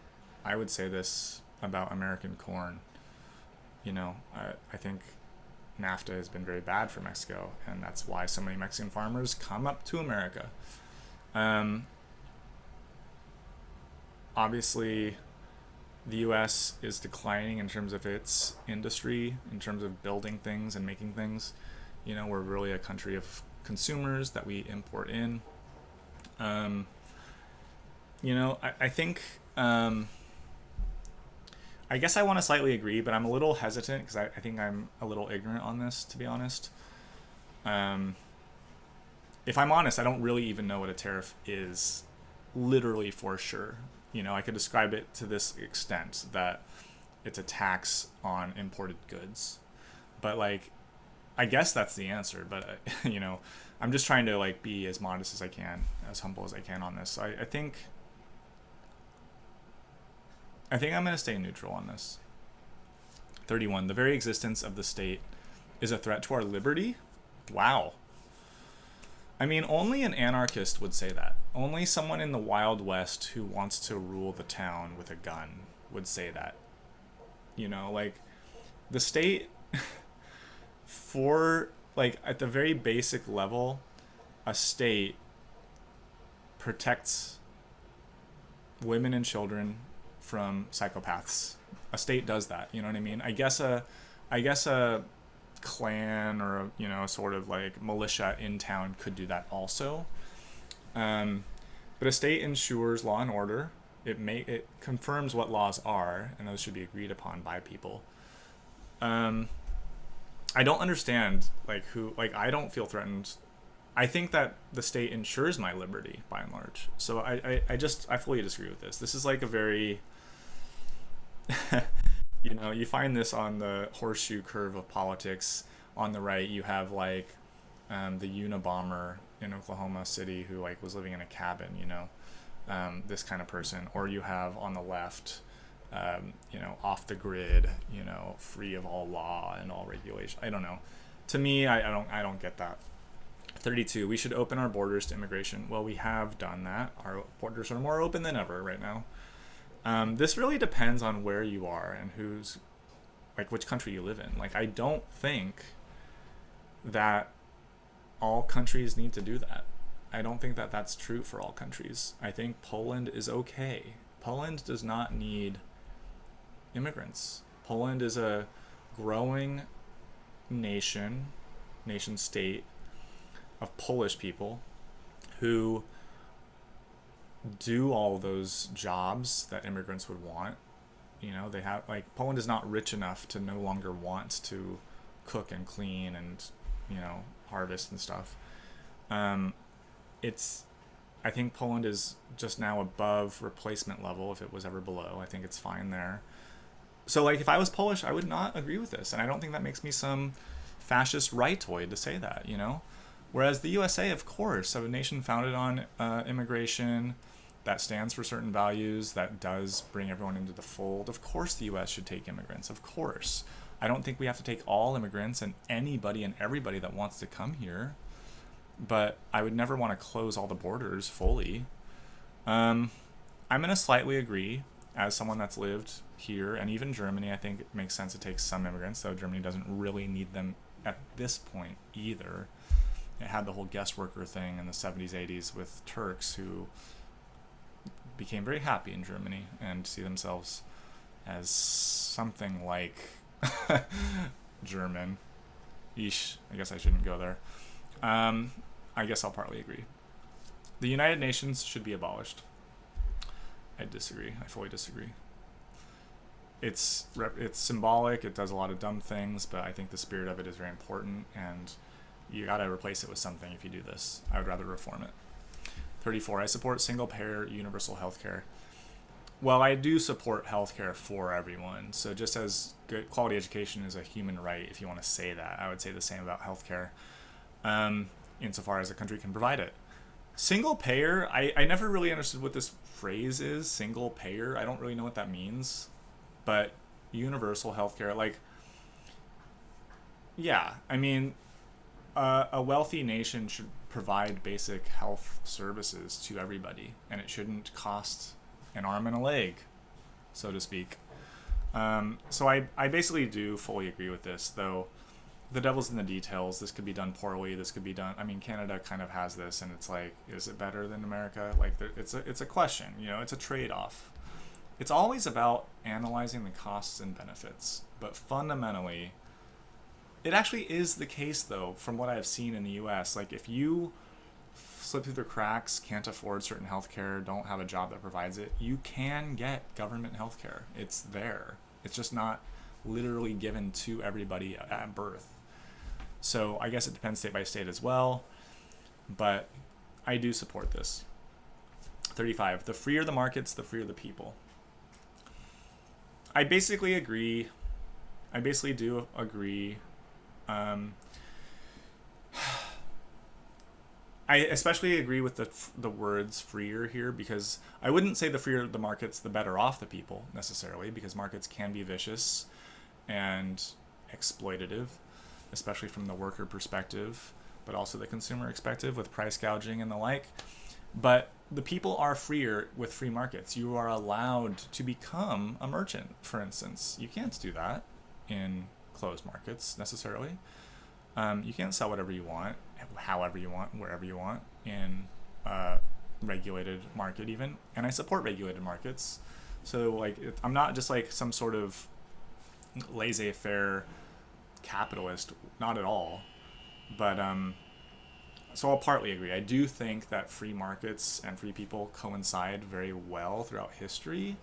I would say this about American corn. I think NAFTA has been very bad for Mexico, and that's why so many Mexican farmers come up to America. Obviously, the U.S. is declining in terms of its industry, in terms of building things and making things. We're really a country of consumers that we import in. I think, I guess I want to slightly agree, but I'm a little hesitant because I think I'm a little ignorant on this, to be honest. If I'm honest, I don't really even know what a tariff is, literally for sure. I could describe it to this extent, that it's a tax on imported goods. But I guess that's the answer. But I'm just trying to be as modest as I can, as humble as I can on this. So I think I'm going to stay neutral on this. 31. The very existence of the state is a threat to our liberty? Wow. I mean, only an anarchist would say that. Only someone in the Wild West who wants to rule the town with a gun would say that. The state, at the very basic level, a state protects women and children from psychopaths. A state does that, you know what I mean? I guess a clan or a sort of militia in town could do that also, but a state ensures law and order. It confirms what laws are, and those should be agreed upon by people. I don't understand I don't feel threatened I think that the state ensures my liberty by and large. So I fully disagree with this. This is like a very, you find this on the horseshoe curve of politics. On the right, you have like the Unabomber in Oklahoma City who like was living in a cabin, this kind of person. Or you have on the left, off the grid, free of all law and all regulation. I don't know. To me, I don't get that. 32, we should open our borders to immigration. Well, we have done that. Our borders are more open than ever right now. This really depends on where you are and which country you live in. Like, I don't think that all countries need to do that. I don't think that that's true for all countries. I think Poland is okay. Poland does not need immigrants. Poland is a growing nation state of Polish people who do all those jobs that immigrants would want. They have, like, Poland is not rich enough to no longer want to cook and clean and, harvest and stuff. I think Poland is just now above replacement level if it was ever below. I think it's fine there. So, like, if I was Polish, I would not agree with this. And I don't think that makes me some fascist rightoid to say that, Whereas the USA, of course, a nation founded on immigration that stands for certain values, that does bring everyone into the fold. Of course the US should take immigrants, of course. I don't think we have to take all immigrants and anybody and everybody that wants to come here. But I would never want to close all the borders fully. I'm going to slightly agree. As someone that's lived here, and even Germany, I think it makes sense to take some immigrants, though Germany doesn't really need them at this point either. It had the whole guest worker thing in the 70s, 80s with Turks who became very happy in Germany and see themselves as something like German. Yeesh, I guess I shouldn't go there. I guess I'll partly agree. The United Nations should be abolished. I disagree. I fully disagree. It's symbolic. It does a lot of dumb things, but I think the spirit of it is very important, and you gotta replace it with something if you do this. I would rather reform it. 34, I support single-payer universal healthcare. Well, I do support healthcare for everyone. So just as good quality education is a human right, if you want to say that, I would say the same about healthcare, insofar as a country can provide it. Single payer, I never really understood what this phrase is, single payer. I don't really know what that means. But universal healthcare, like, yeah, I mean, a wealthy nation should provide basic health services to everybody, and it shouldn't cost an arm and a leg, so to speak. So I basically do fully agree with this, though the devil's in the details. This could be done poorly. This could be done. I mean, Canada kind of has this, and it's like, is it better than America? Like, it's a question. It's a trade-off. It's always about analyzing the costs and benefits, but fundamentally, it actually is the case, though, from what I've seen in the U.S. Like, if you slip through the cracks, can't afford certain healthcare, don't have a job that provides it, you can get government healthcare. It's there. It's just not literally given to everybody at birth. So I guess it depends state by state as well, but I do support this. 35. The freer the markets, the freer the people. I basically agree. I basically do agree. I especially agree with the words freer here, because I wouldn't say the freer the markets, the better off the people necessarily, because markets can be vicious and exploitative, especially from the worker perspective, but also the consumer perspective with price gouging and the like. But the people are freer with free markets. You are allowed to become a merchant, for instance. You can't do that in closed markets necessarily. You can't sell whatever you want, however you want, wherever you want in a regulated market even. And I support regulated markets. So like, I'm not just like some sort of laissez-faire capitalist, not at all. But so I'll partly agree. I do think that free markets and free people coincide very well throughout history.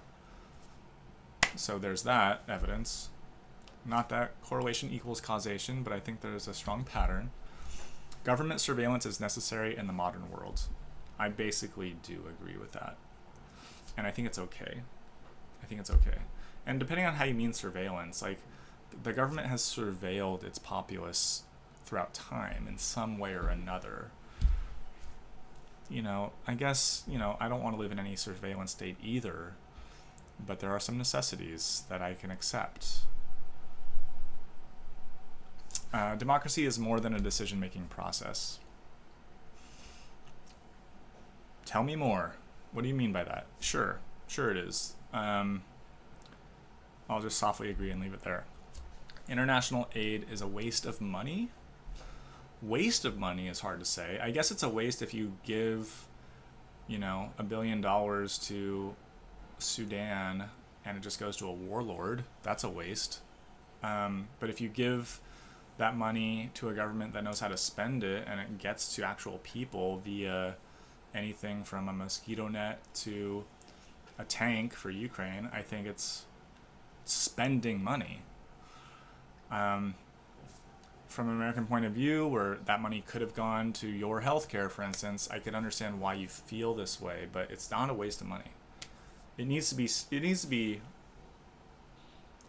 So there's that evidence. Not that correlation equals causation, but I think there's a strong pattern. Government surveillance is necessary in the modern world. I basically do agree with that. And I think it's okay. And depending on how you mean surveillance, like the government has surveilled its populace throughout time in some way or another. I guess, I don't want to live in any surveillance state either, but there are some necessities that I can accept. Democracy is more than a decision-making process. Tell me more. What do you mean by that? Sure it is. I'll just softly agree and leave it there. International aid is a waste of money. Waste of money is hard to say. I guess it's a waste if you give, $1 billion to Sudan and it just goes to a warlord. That's a waste. But if you give that money to a government that knows how to spend it and it gets to actual people via anything from a mosquito net to a tank for Ukraine, I think it's spending money. From an American point of view, where that money could have gone to your healthcare, for instance, I could understand why you feel this way, but it's not a waste of money. It needs to be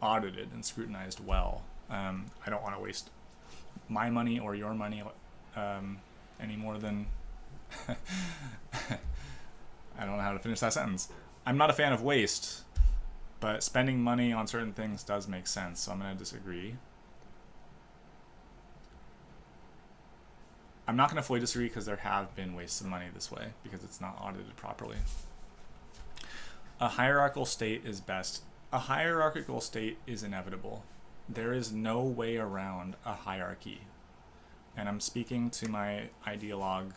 audited and scrutinized well. I don't want to waste my money or your money any more than I don't know how to finish that sentence. I'm not a fan of waste, but spending money on certain things does make sense, so I'm going to disagree. I'm not going to fully disagree because there have been wastes of money this way because it's not audited properly. A hierarchical state is best. A hierarchical state is inevitable. There is no way around a hierarchy. And I'm speaking to my ideologue,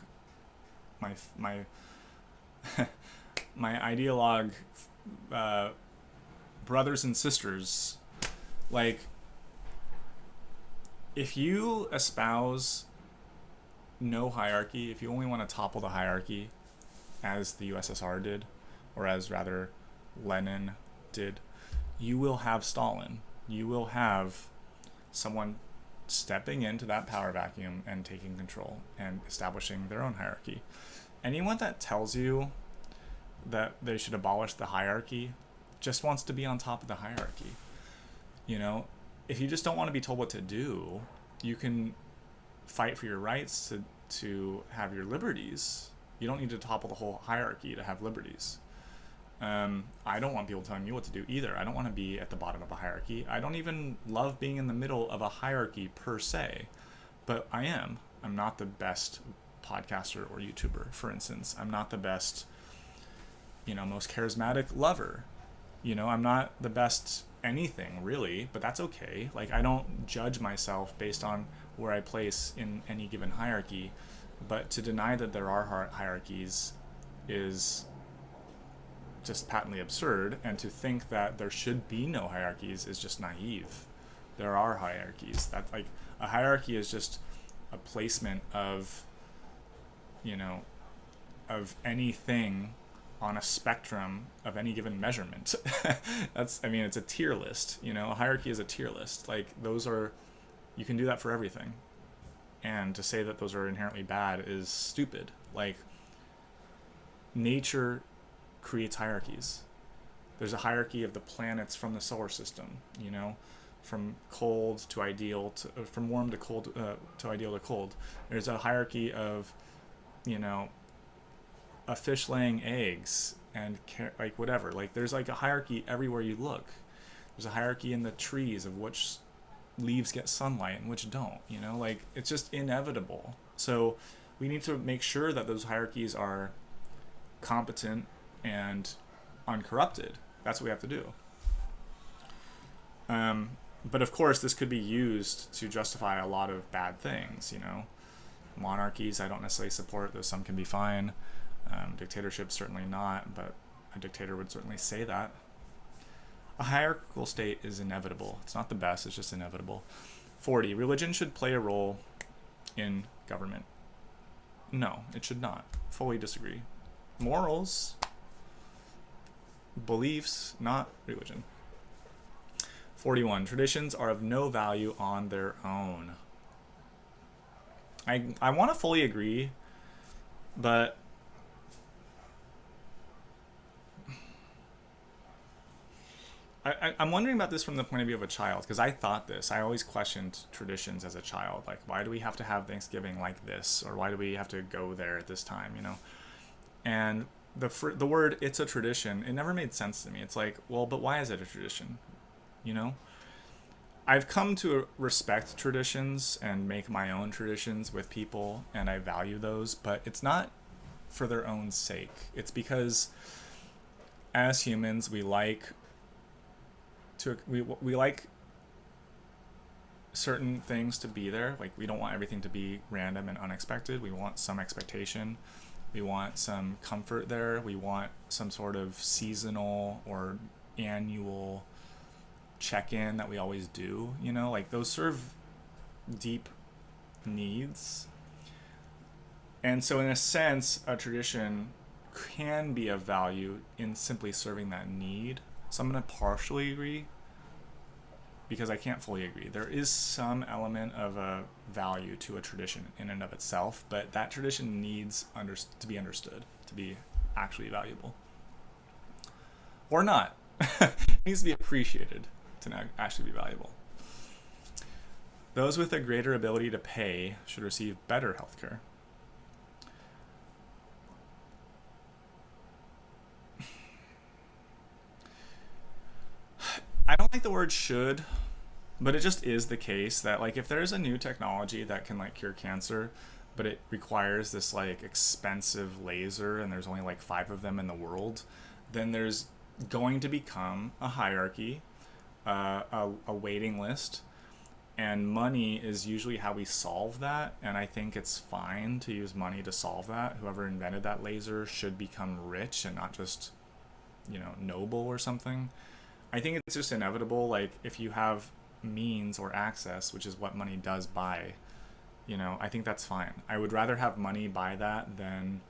my ideologue brothers and sisters. Like, if you espouse no hierarchy, if you only want to topple the hierarchy, as the USSR did, or as rather Lenin did, you will have Stalin. You will have someone stepping into that power vacuum and taking control and establishing their own hierarchy. Anyone that tells you that they should abolish the hierarchy just wants to be on top of the hierarchy. If you just don't want to be told what to do, you can fight for your rights to have your liberties. You don't need to topple the whole hierarchy to have liberties. I don't want people telling me what to do either. I don't want to be at the bottom of a hierarchy. I don't even love being in the middle of a hierarchy per se, but I am. I'm not the best podcaster or YouTuber, for instance. I'm not the best, most charismatic lover. I'm not the best anything really, but that's okay. Like, I don't judge myself based on where I place in any given hierarchy, but to deny that there are hierarchies is just patently absurd, and to think that there should be no hierarchies is just naive. There are hierarchies. That, like, a hierarchy is just a placement of of anything on a spectrum of any given measurement. It's a tier list. A hierarchy is a tier list. Like, you can do that for everything. And to say that those are inherently bad is stupid. Like, nature creates hierarchies. There's a hierarchy of the planets from the solar system, from cold to ideal, from warm to cold, to ideal to cold. There's a hierarchy of, a fish laying eggs and whatever. Like, there's like a hierarchy everywhere you look. There's a hierarchy in the trees of which leaves get sunlight and which don't, it's just inevitable. So we need to make sure that those hierarchies are competent and uncorrupted. That's what we have to do. But of course, this could be used to justify a lot of bad things. Monarchies I don't necessarily support, though some can be fine. Dictatorship certainly not, but a dictator would certainly say that. A hierarchical state is inevitable. It's not the best, it's just inevitable. 40. Religion should play a role in government. No, it should not. Fully disagree. Morals, beliefs, not religion. 41. Traditions are of no value on their own. I want to fully agree, but I'm wondering about this from the point of view of a child, because I thought this. I always questioned traditions as a child. Like, why do we have to have Thanksgiving like this? Or why do we have to go there at this time, you know? And the word "it's a tradition," it never made sense to me. It's like, well, but why is it a tradition? You know? I've come to respect traditions and make my own traditions with people, and I value those, but it's not for their own sake. It's because as humans, we like certain things to be there. Like, we don't want everything to be random and unexpected. We want some expectation. We want some comfort there. We want some sort of seasonal or annual check-in that we always do, you know? Like, those serve deep needs. And so in a sense, a tradition can be of value in simply serving that need. So I'm going to partially agree, because I can't fully agree. There is some element of a value to a tradition in and of itself, but that tradition needs to be understood, to be actually valuable. Or not. It needs to be appreciated to actually be valuable. Those with a greater ability to pay should receive better healthcare. I don't like the word should, but it just is the case that, like, if there's a new technology that can, like, cure cancer, but it requires this, like, expensive laser and there's only like 5 of them in the world, then there's going to become a hierarchy, a waiting list, and money is usually how we solve that. And I think it's fine to use money to solve that. Whoever invented that laser should become rich and not just, you know, noble or something. I think it's just inevitable. Like, if you have means or access, which is what money does buy, you know, I think that's fine. I would rather have money buy that than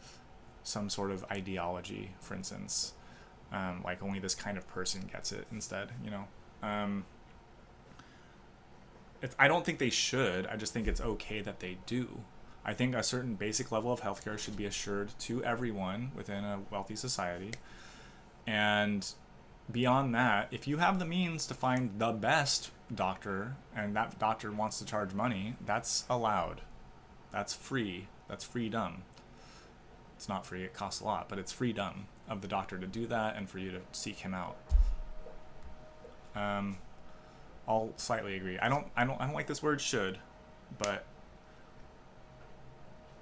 some sort of ideology, for instance. Like, only this kind of person gets it instead, you know. I don't think they should. I just think it's okay that they do. I think a certain basic level of healthcare should be assured to everyone within a wealthy society. And beyond that, if you have the means to find the best doctor and that doctor wants to charge money, that's allowed. That's free. That's freedom. It's not free, it costs a lot, but it's freedom of the doctor to do that and for you to seek him out. I'll slightly agree. I don't like this word should, but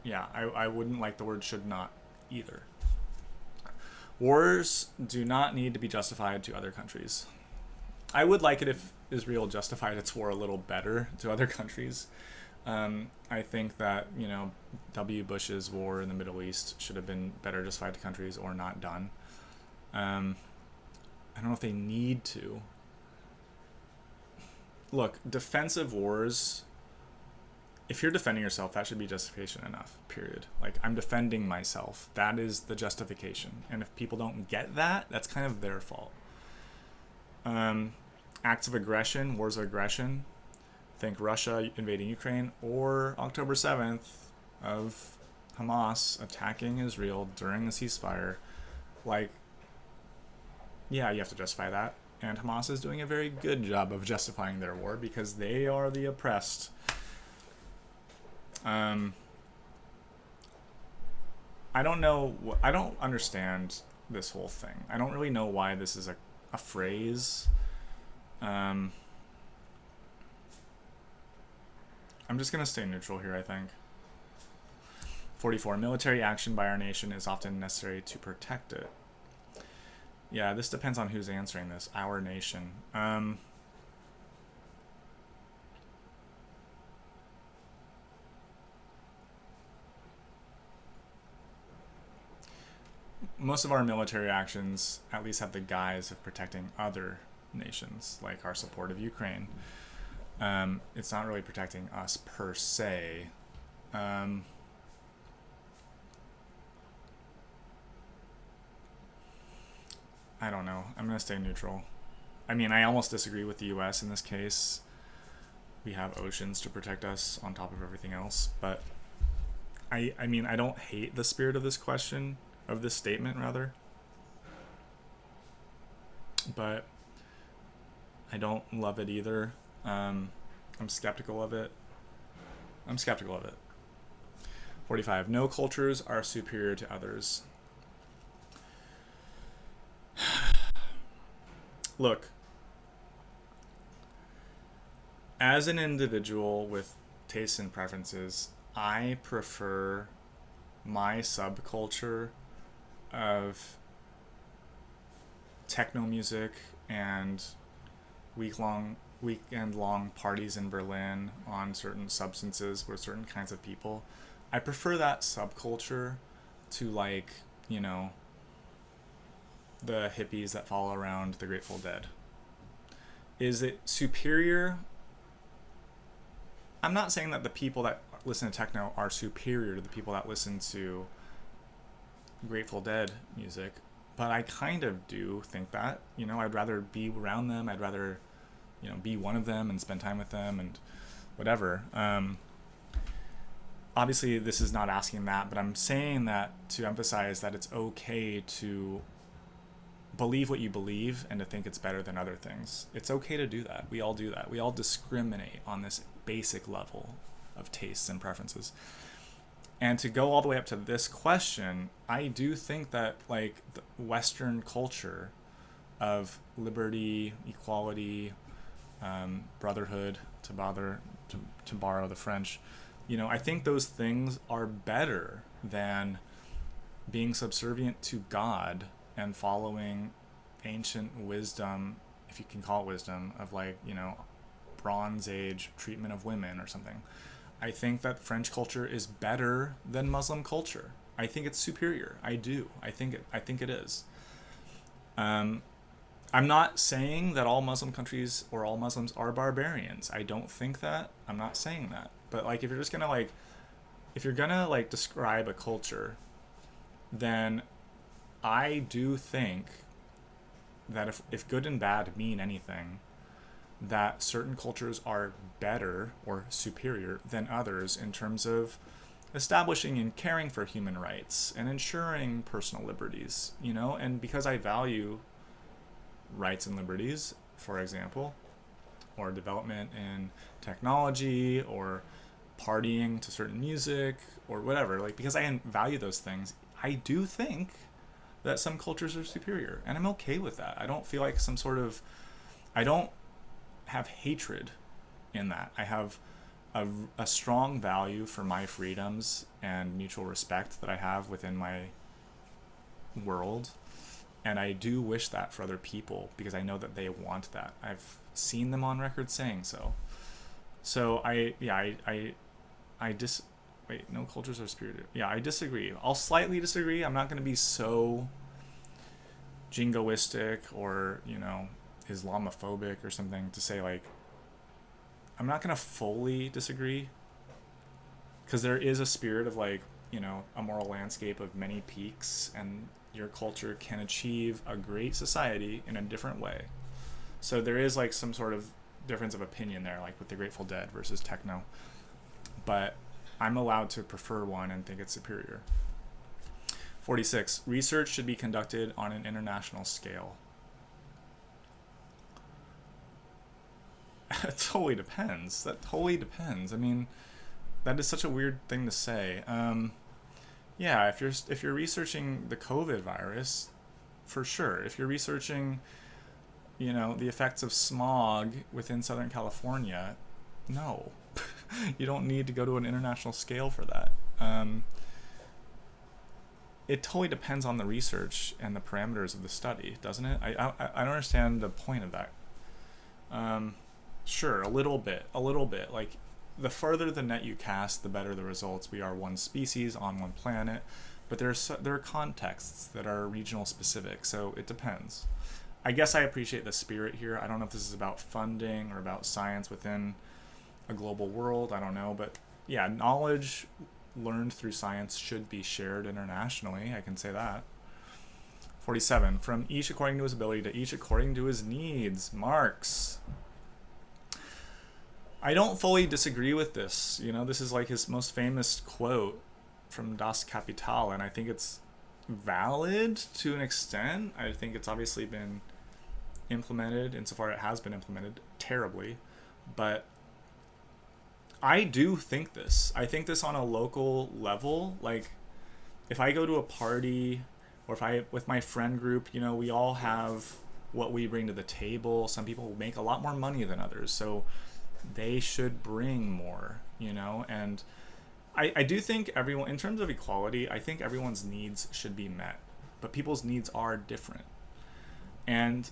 yeah, I wouldn't like the word should not either. Wars do not need to be justified to other countries. I would like it if Israel justified its war a little better to other countries. I think that, you know, W. Bush's war in the Middle East should have been better justified to countries or not done. I don't know if they need to. Look, defensive wars, if you're defending yourself, that should be justification enough, period. Like, I'm defending myself. That is the justification. And if people don't get that, that's kind of their fault. Acts of aggression, wars of aggression, think Russia invading Ukraine, or October 7th of Hamas attacking Israel during the ceasefire. Like, yeah, you have to justify that. And Hamas is doing a very good job of justifying their war because they are the oppressed. I don't know. I don't understand this whole thing. I don't really know why this is a phrase. I'm just going to stay neutral here, I think. 44. Military action by our nation is often necessary to protect it. Yeah, this depends on who's answering this. Our nation. Most of our military actions at least have the guise of protecting other nations, like our support of Ukraine. It's not really protecting us per se. I don't know. I'm going to stay neutral. I mean, I almost disagree with the US in this case. We have oceans to protect us on top of everything else, but I mean, I don't hate the spirit of this question, of this statement rather, but I don't love it either. I'm skeptical of it. 45. No cultures are superior to others. Look, as an individual with tastes and preferences, I prefer my subculture of techno music and weekend long parties in Berlin on certain substances with certain kinds of people. I prefer that subculture to, like, you know, the hippies that follow around the Grateful Dead. Is it superior? I'm not saying that the people that listen to techno are superior to the people that listen to Grateful Dead music, but I kind of do think that, you know, I'd rather be around them. I'd rather, you know, be one of them and spend time with them and whatever. Obviously, this is not asking that, but I'm saying that to emphasize that it's okay to believe what you believe and to think it's better than other things. It's okay to do that. We all do that. We all discriminate on this basic level of tastes and preferences. And to go all the way up to this question, I do think that, like, the Western culture of liberty, equality, brotherhood, to borrow the French, you know, I think those things are better than being subservient to God and following ancient wisdom, if you can call it wisdom, of, like, you know, Bronze Age treatment of women or something. I think that French culture is better than Muslim culture. I think it's superior. I do. I think it is. I'm not saying that all Muslim countries or all Muslims are barbarians. I don't think that. I'm not saying that. But, like, if you're gonna describe a culture, then I do think that if good and bad mean anything, that certain cultures are better or superior than others in terms of establishing and caring for human rights and ensuring personal liberties, you know? And because I value rights and liberties, for example, or development in technology or partying to certain music or whatever, like, because I value those things, I do think that some cultures are superior, and I'm okay with that. I don't feel like I don't have hatred in that. I have a strong value for my freedoms and mutual respect that I have within my world, and I do wish that for other people because I know that they want that. I've seen them on record saying so. So wait, no cultures are superior. Yeah, I disagree. I'll slightly disagree. I'm not going to be so jingoistic or, you know, Islamophobic or something to say, like, I'm not going to fully disagree, because there is a spirit of, like, you know, a moral landscape of many peaks, and your culture can achieve a great society in a different way. So there is, like, some sort of difference of opinion there, like with the Grateful Dead versus techno. But I'm allowed to prefer one and think it's superior. 46. Research should be conducted on an international scale. It totally depends. That totally depends. I mean, that is such a weird thing to say. Yeah, if you're researching the COVID virus, for sure. If you're researching, you know, the effects of smog within Southern California, no. You don't need to go to an international scale for that. It totally depends on the research and the parameters of the study, doesn't it? I don't understand the point of that. Sure, a little bit. Like, the further the net you cast, the better the results. We are one species on one planet, but there are contexts that are regional specific, so it depends. I guess I appreciate the spirit here. I don't know if this is about funding or about science within a global world. I don't know, but yeah, knowledge learned through science should be shared internationally. I can say that. 47. From each according to his ability to each according to his needs. Marx. I don't fully disagree with this. You know, this is like his most famous quote. from Das Kapital, and I think it's valid to an extent. I think it's obviously been implemented, insofar it has been implemented terribly, but I do think this. I think this on a local level. Like, if I go to a party, or if I, with my friend group, you know, we all have what we bring to the table. Some people make a lot more money than others, so they should bring more, you know. And I do think everyone, in terms of equality, I think everyone's needs should be met, but people's needs are different. And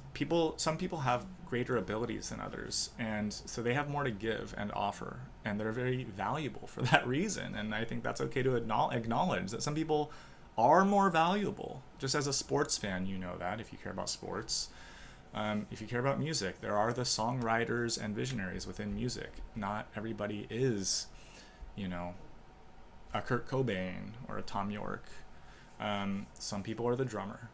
some people have greater abilities than others, and so they have more to give and offer, and they're very valuable for that reason. And I think that's okay to acknowledge that some people are more valuable. Just as a sports fan, you know that, if you care about sports. If you care about music, there are the songwriters and visionaries within music. Not everybody is, you know, a Kurt Cobain or a Tom York. Some people are the drummer.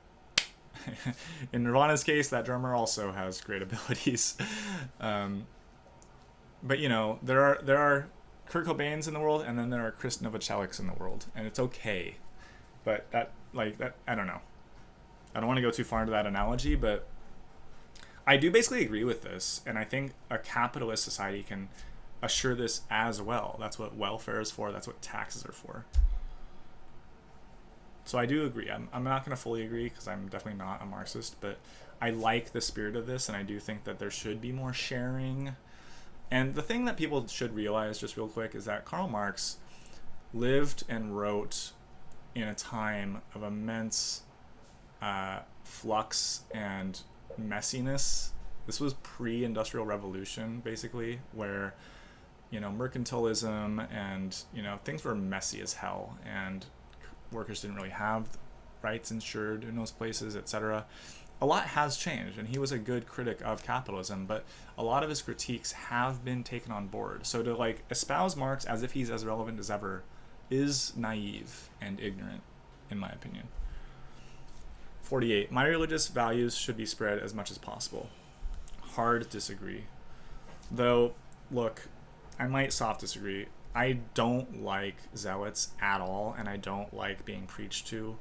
In Nirvana's case, that drummer also has great abilities. But you know, there are Kurt Cobains in the world, and then there are Chris Novoselics in the world, and it's okay. But that I don't know. I don't want to go too far into that analogy, but I do basically agree with this, and I think a capitalist society can assure this as well. That's what welfare is for. That's what taxes are for. So I do agree. I'm not going to fully agree because I'm definitely not a Marxist, but I like the spirit of this, and I do think that there should be more sharing. And the thing that people should realize, just real quick, is that Karl Marx lived and wrote in a time of immense flux and messiness. This was pre-industrial revolution, basically, where, you know, mercantilism and, you know, things were messy as hell, and workers didn't really have rights insured in those places, etc. A lot has changed, and he was a good critic of capitalism, but a lot of his critiques have been taken on board. So to like espouse Marx as if he's as relevant as ever is naive and ignorant, in my opinion. 48. My religious values should be spread as much as possible. Hard disagree. Though, look, I might soft disagree. I don't like zealots at all, and I don't like being preached to.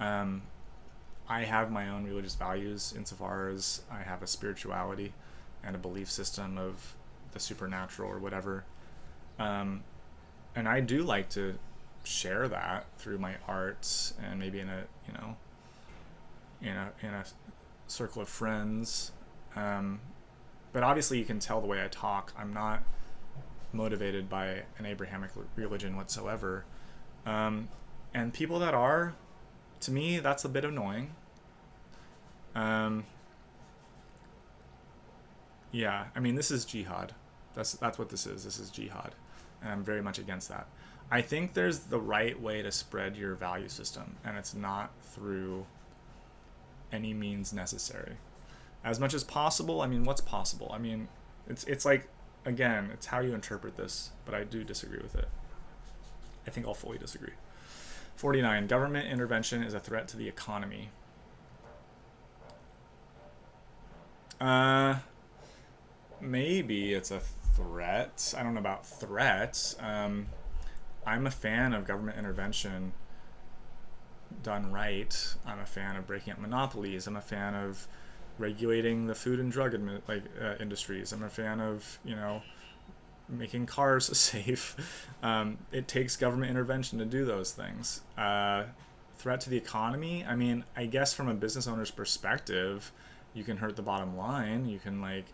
I have my own religious values insofar as I have a spirituality and a belief system of the supernatural or whatever. And I do like to share that through my arts and maybe in a, you know, in a circle of friends. But obviously you can tell the way I talk, I'm not motivated by an Abrahamic religion whatsoever. And people that are, to me, that's a bit annoying. Yeah, I mean, this is jihad. That's what this is. This is jihad. And I'm very much against that. I think there's the right way to spread your value system, and it's not through any means necessary. As much as possible, I mean, what's possible? I mean, it's like, again, it's how you interpret this, but I do disagree with it. I think I'll fully disagree. 49. Government intervention is a threat to the economy. Maybe it's a threat. I don't know about threats. I'm a fan of government intervention done right. I'm a fan of breaking up monopolies. I'm a fan of regulating the food and drug industries. I'm a fan of, you know, making cars safe. It takes government intervention to do those things. Threat to the economy, I mean, I guess from a business owner's perspective, you can hurt the bottom line. You can, like,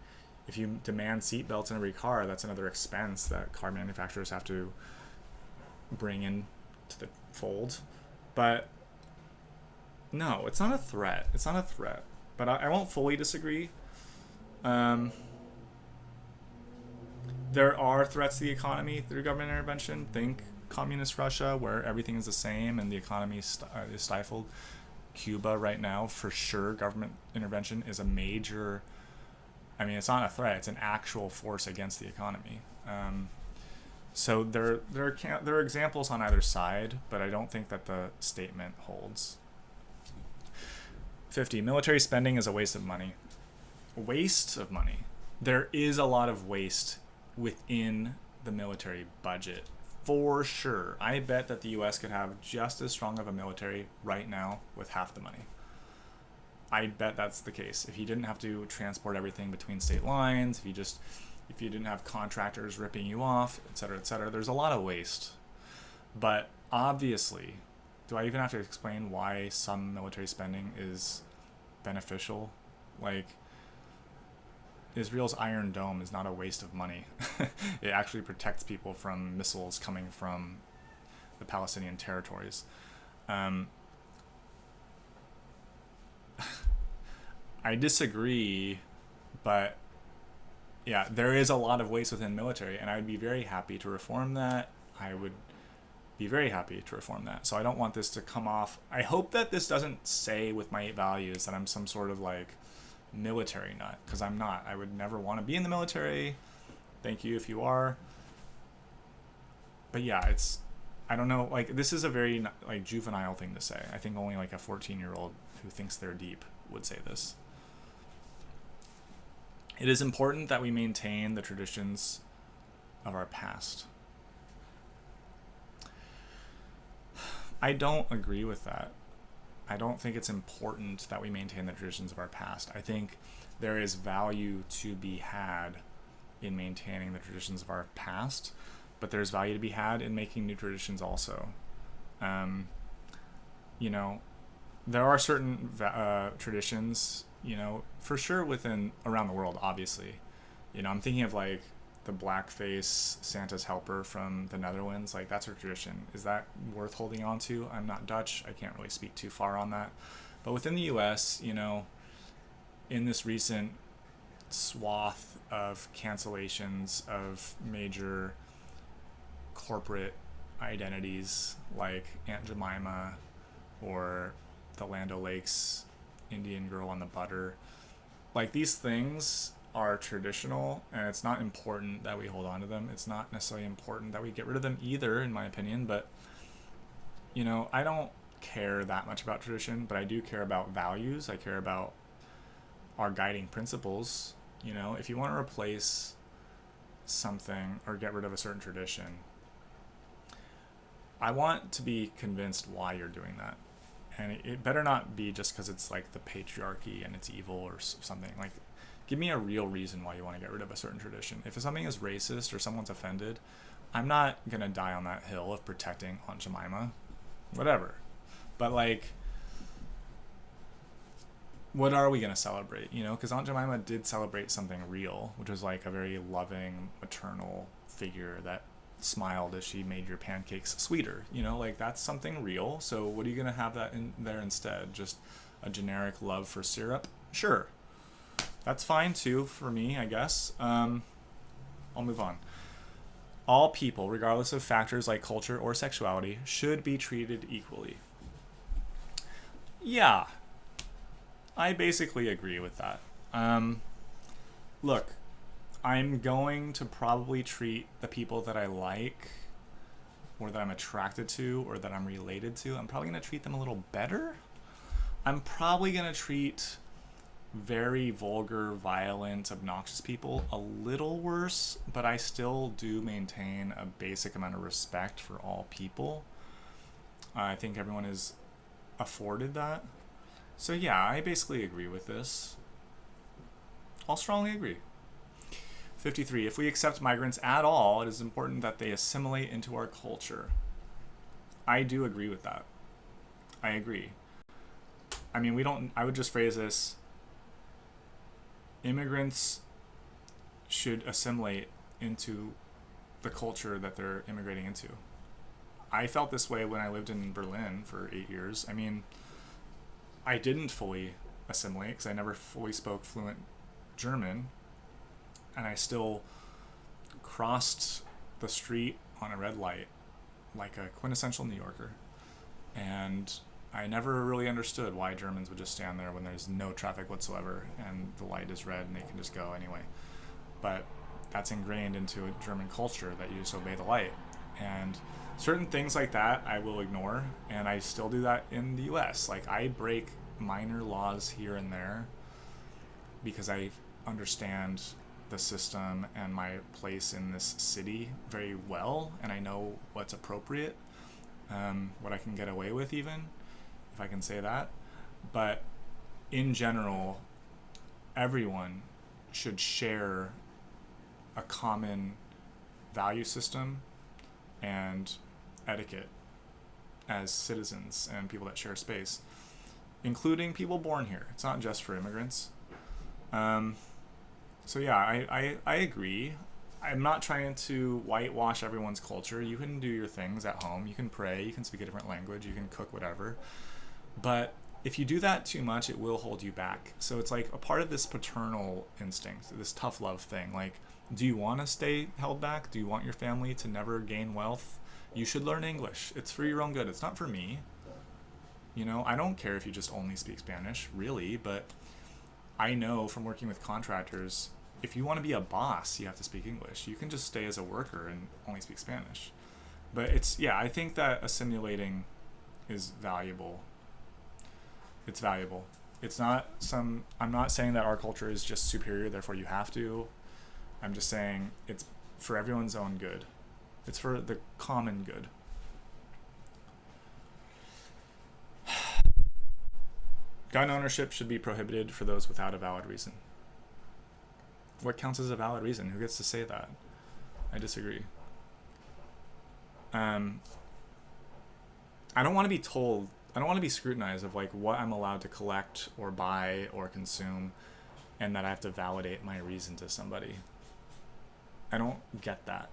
if you demand seatbelts in every car, that's another expense that car manufacturers have to bring in to the fold. But no, it's not a threat. It's not a threat. But I won't fully disagree. There are threats to the economy through government intervention. Think communist Russia, where everything is the same and the economy is stifled. Cuba right now, for sure, government intervention is a major, I mean, it's not a threat, it's an actual force against the economy. So there are examples on either side, but I don't think that the statement holds. 50. Military spending is a waste of money. A waste of money. There is a lot of waste within the military budget. For sure. I bet that the US could have just as strong of a military right now with half the money. I bet that's the case. If you didn't have to transport everything between state lines, if you didn't have contractors ripping you off, et cetera, there's a lot of waste. But obviously, do I even have to explain why some military spending is beneficial? Like, Israel's Iron Dome is not a waste of money. It actually protects people from missiles coming from the Palestinian territories. I disagree, but yeah, there is a lot of waste within military, and I would be very happy to reform that. I would be very happy to reform that. So I don't want this to come off. I hope that this doesn't say with my 8 values that I'm some sort of like military nut, because I'm not. I would never want to be in the military. Thank you if you are. But yeah, I don't know, like, this is a very like juvenile thing to say. I think only like a 14-year-old who thinks they're deep would say this. It is important that we maintain the traditions of our past. I don't agree with that. I don't think it's important that we maintain the traditions of our past. I think there is value to be had in maintaining the traditions of our past, but there's value to be had in making new traditions also. There are certain traditions, for sure around the world, obviously. I'm thinking of like the blackface Santa's helper from the Netherlands. Like, that's a tradition. Is that worth holding on to? I'm not Dutch. I can't really speak too far on that. But within the US, in this recent swath of cancellations of major corporate identities like Aunt Jemima or the Land O'Lakes Indian girl on the butter, like, these things are traditional, and it's not important that we hold on to them. It's not necessarily important that we get rid of them either, in my opinion. But I don't care that much about tradition, but I do care about values. I care about our guiding principles. If you want to replace something or get rid of a certain tradition, I want to be convinced why you're doing that. And it better not be just because it's like the patriarchy and it's evil or something. Like, give me a real reason why you want to get rid of a certain tradition. If something is racist or someone's offended, I'm not going to die on that hill of protecting Aunt Jemima. Whatever. But, like, what are we going to celebrate? Because Aunt Jemima did celebrate something real, which was like a very loving, maternal figure that smiled as she made your pancakes sweeter. Like, that's something real. So what are you going to have that in there instead? Just a generic love for syrup? Sure. That's fine too for me, I guess. I'll move on. All people, regardless of factors like culture or sexuality, should be treated equally. Yeah, I basically agree with that. Look, I'm going to probably treat the people that I like, or that I'm attracted to, or that I'm related to, I'm probably going to treat them a little better. I'm probably going to treat very vulgar, violent, obnoxious people a little worse, but I still do maintain a basic amount of respect for all people. I think everyone is afforded that. So yeah, I basically agree with this. I'll strongly agree. 53. If we accept migrants at all, it is important that they assimilate into our culture. I do agree with that. I agree. I would just phrase this: immigrants should assimilate into the culture that they're immigrating into. I felt this way when I lived in Berlin for 8 years. I didn't fully assimilate because I never fully spoke fluent German, and I still crossed the street on a red light like a quintessential New Yorker. And I never really understood why Germans would just stand there when there's no traffic whatsoever and the light is red and they can just go anyway. But that's ingrained into a German culture, that you just obey the light. And certain things like that I will ignore, and I still do that in the US. Like, I break minor laws here and there because I understand the system and my place in this city very well, and I know what's appropriate, what I can get away with, even if I can say that. But in general, everyone should share a common value system and etiquette as citizens and people that share space, including people born here. It's not just for immigrants. So yeah, I agree. I'm not trying to whitewash everyone's culture. You can do your things at home. You can pray. You can speak a different language. You can cook whatever. But if you do that too much, it will hold you back. So it's like a part of this paternal instinct, this tough love thing. Like, do you want to stay held back? Do you want your family to never gain wealth? You should learn English. It's for your own good. It's not for me. You know, I don't care if you just only speak Spanish, really, but I know from working with contractors, if you want to be a boss, you have to speak English. You can just stay as a worker and only speak Spanish. But I think that assimilating is valuable. It's valuable. I'm not saying that our culture is just superior, therefore you have to. I'm just saying it's for everyone's own good. It's for the common good. Gun ownership should be prohibited for those without a valid reason. What counts as a valid reason? Who gets to say that? I disagree. I don't want to be told, I don't want to be scrutinized of like what I'm allowed to collect or buy or consume, and that I have to validate my reason to somebody. I don't get that.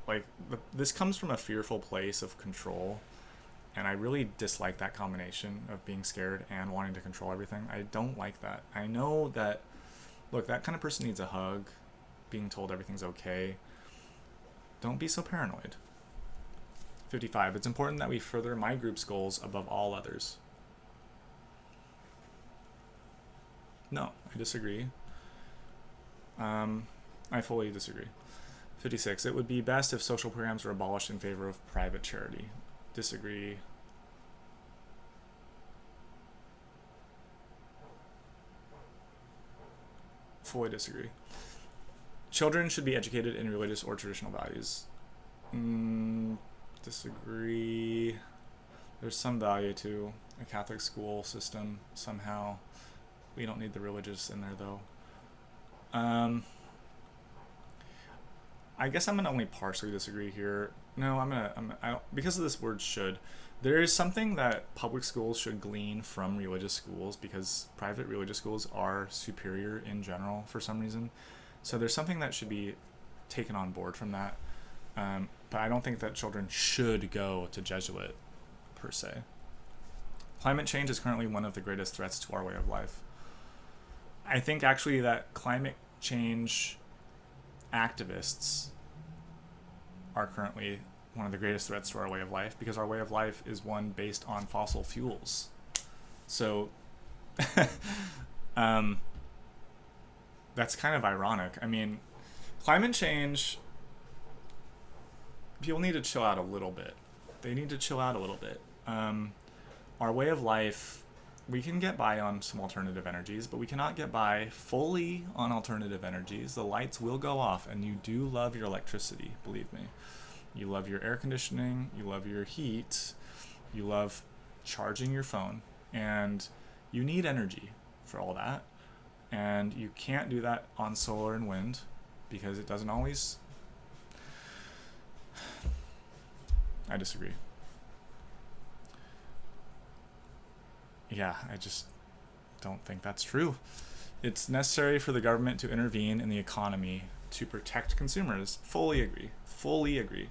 Like, this comes from a fearful place of control, and I really dislike that combination of being scared and wanting to control everything. I don't like that. I know that, look, that kind of person needs a hug, being told everything's okay. Don't be so paranoid. 55. It's important that we further my group's goals above all others. No, I disagree. I fully disagree. 56. It would be best if social programs were abolished in favor of private charity. Disagree. Fully disagree. Children should be educated in religious or traditional values. Disagree. There's some value to a Catholic school system somehow. We don't need the religious in there though. I guess I'm gonna only partially disagree here. No, I don't, because of this word should. There is something that public schools should glean from religious schools, because private religious schools are superior in general for some reason. So there's something that should be taken on board from that. But I don't think that children should go to Jesuit per se. Climate change is currently one of the greatest threats to our way of life. I think actually that climate change activists are currently one of the greatest threats to our way of life, because our way of life is one based on fossil fuels. So that's kind of ironic. I mean, climate change, people need to chill out a little bit. They need to chill out a little bit. Our way of life, we can get by on some alternative energies, but we cannot get by fully on alternative energies. The lights will go off, and you do love your electricity, believe me. You love your air conditioning, you love your heat, you love charging your phone, and you need energy for all that. And you can't do that on solar and wind, because it doesn't always... I disagree. Yeah, I just don't think that's true. It's necessary for the government to intervene in the economy to protect consumers. Fully agree. Fully agree.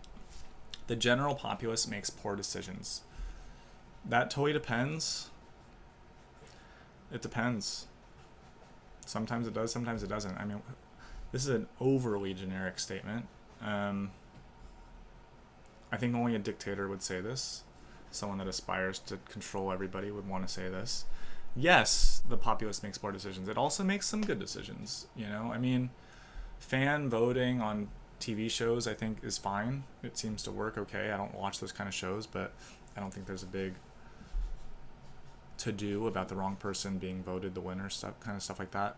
The general populace makes poor decisions. That totally depends. It depends. Sometimes it does, sometimes it doesn't. I mean, this is an overly generic statement. I think only a dictator would say this. Someone that aspires to control everybody would want to say this. Yes, the populace makes poor decisions. It also makes some good decisions, you know? I mean, fan voting on TV shows, I think, is fine. It seems to work okay. I don't watch those kind of shows, but I don't think there's a big to-do about the wrong person being voted the winner, stuff like that.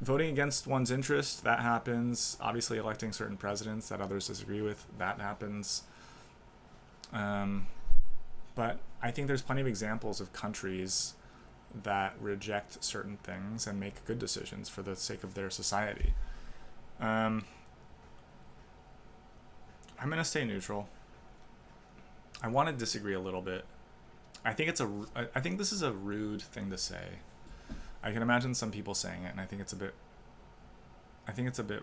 Voting against one's interest, that happens. Obviously, electing certain presidents that others disagree with, that happens. Um, but I think there's plenty of examples of countries that reject certain things and make good decisions for the sake of their society. Um, I'm going to stay neutral. I want to disagree a little bit. I think this is a rude thing to say. I can imagine some people saying it, and I think it's a bit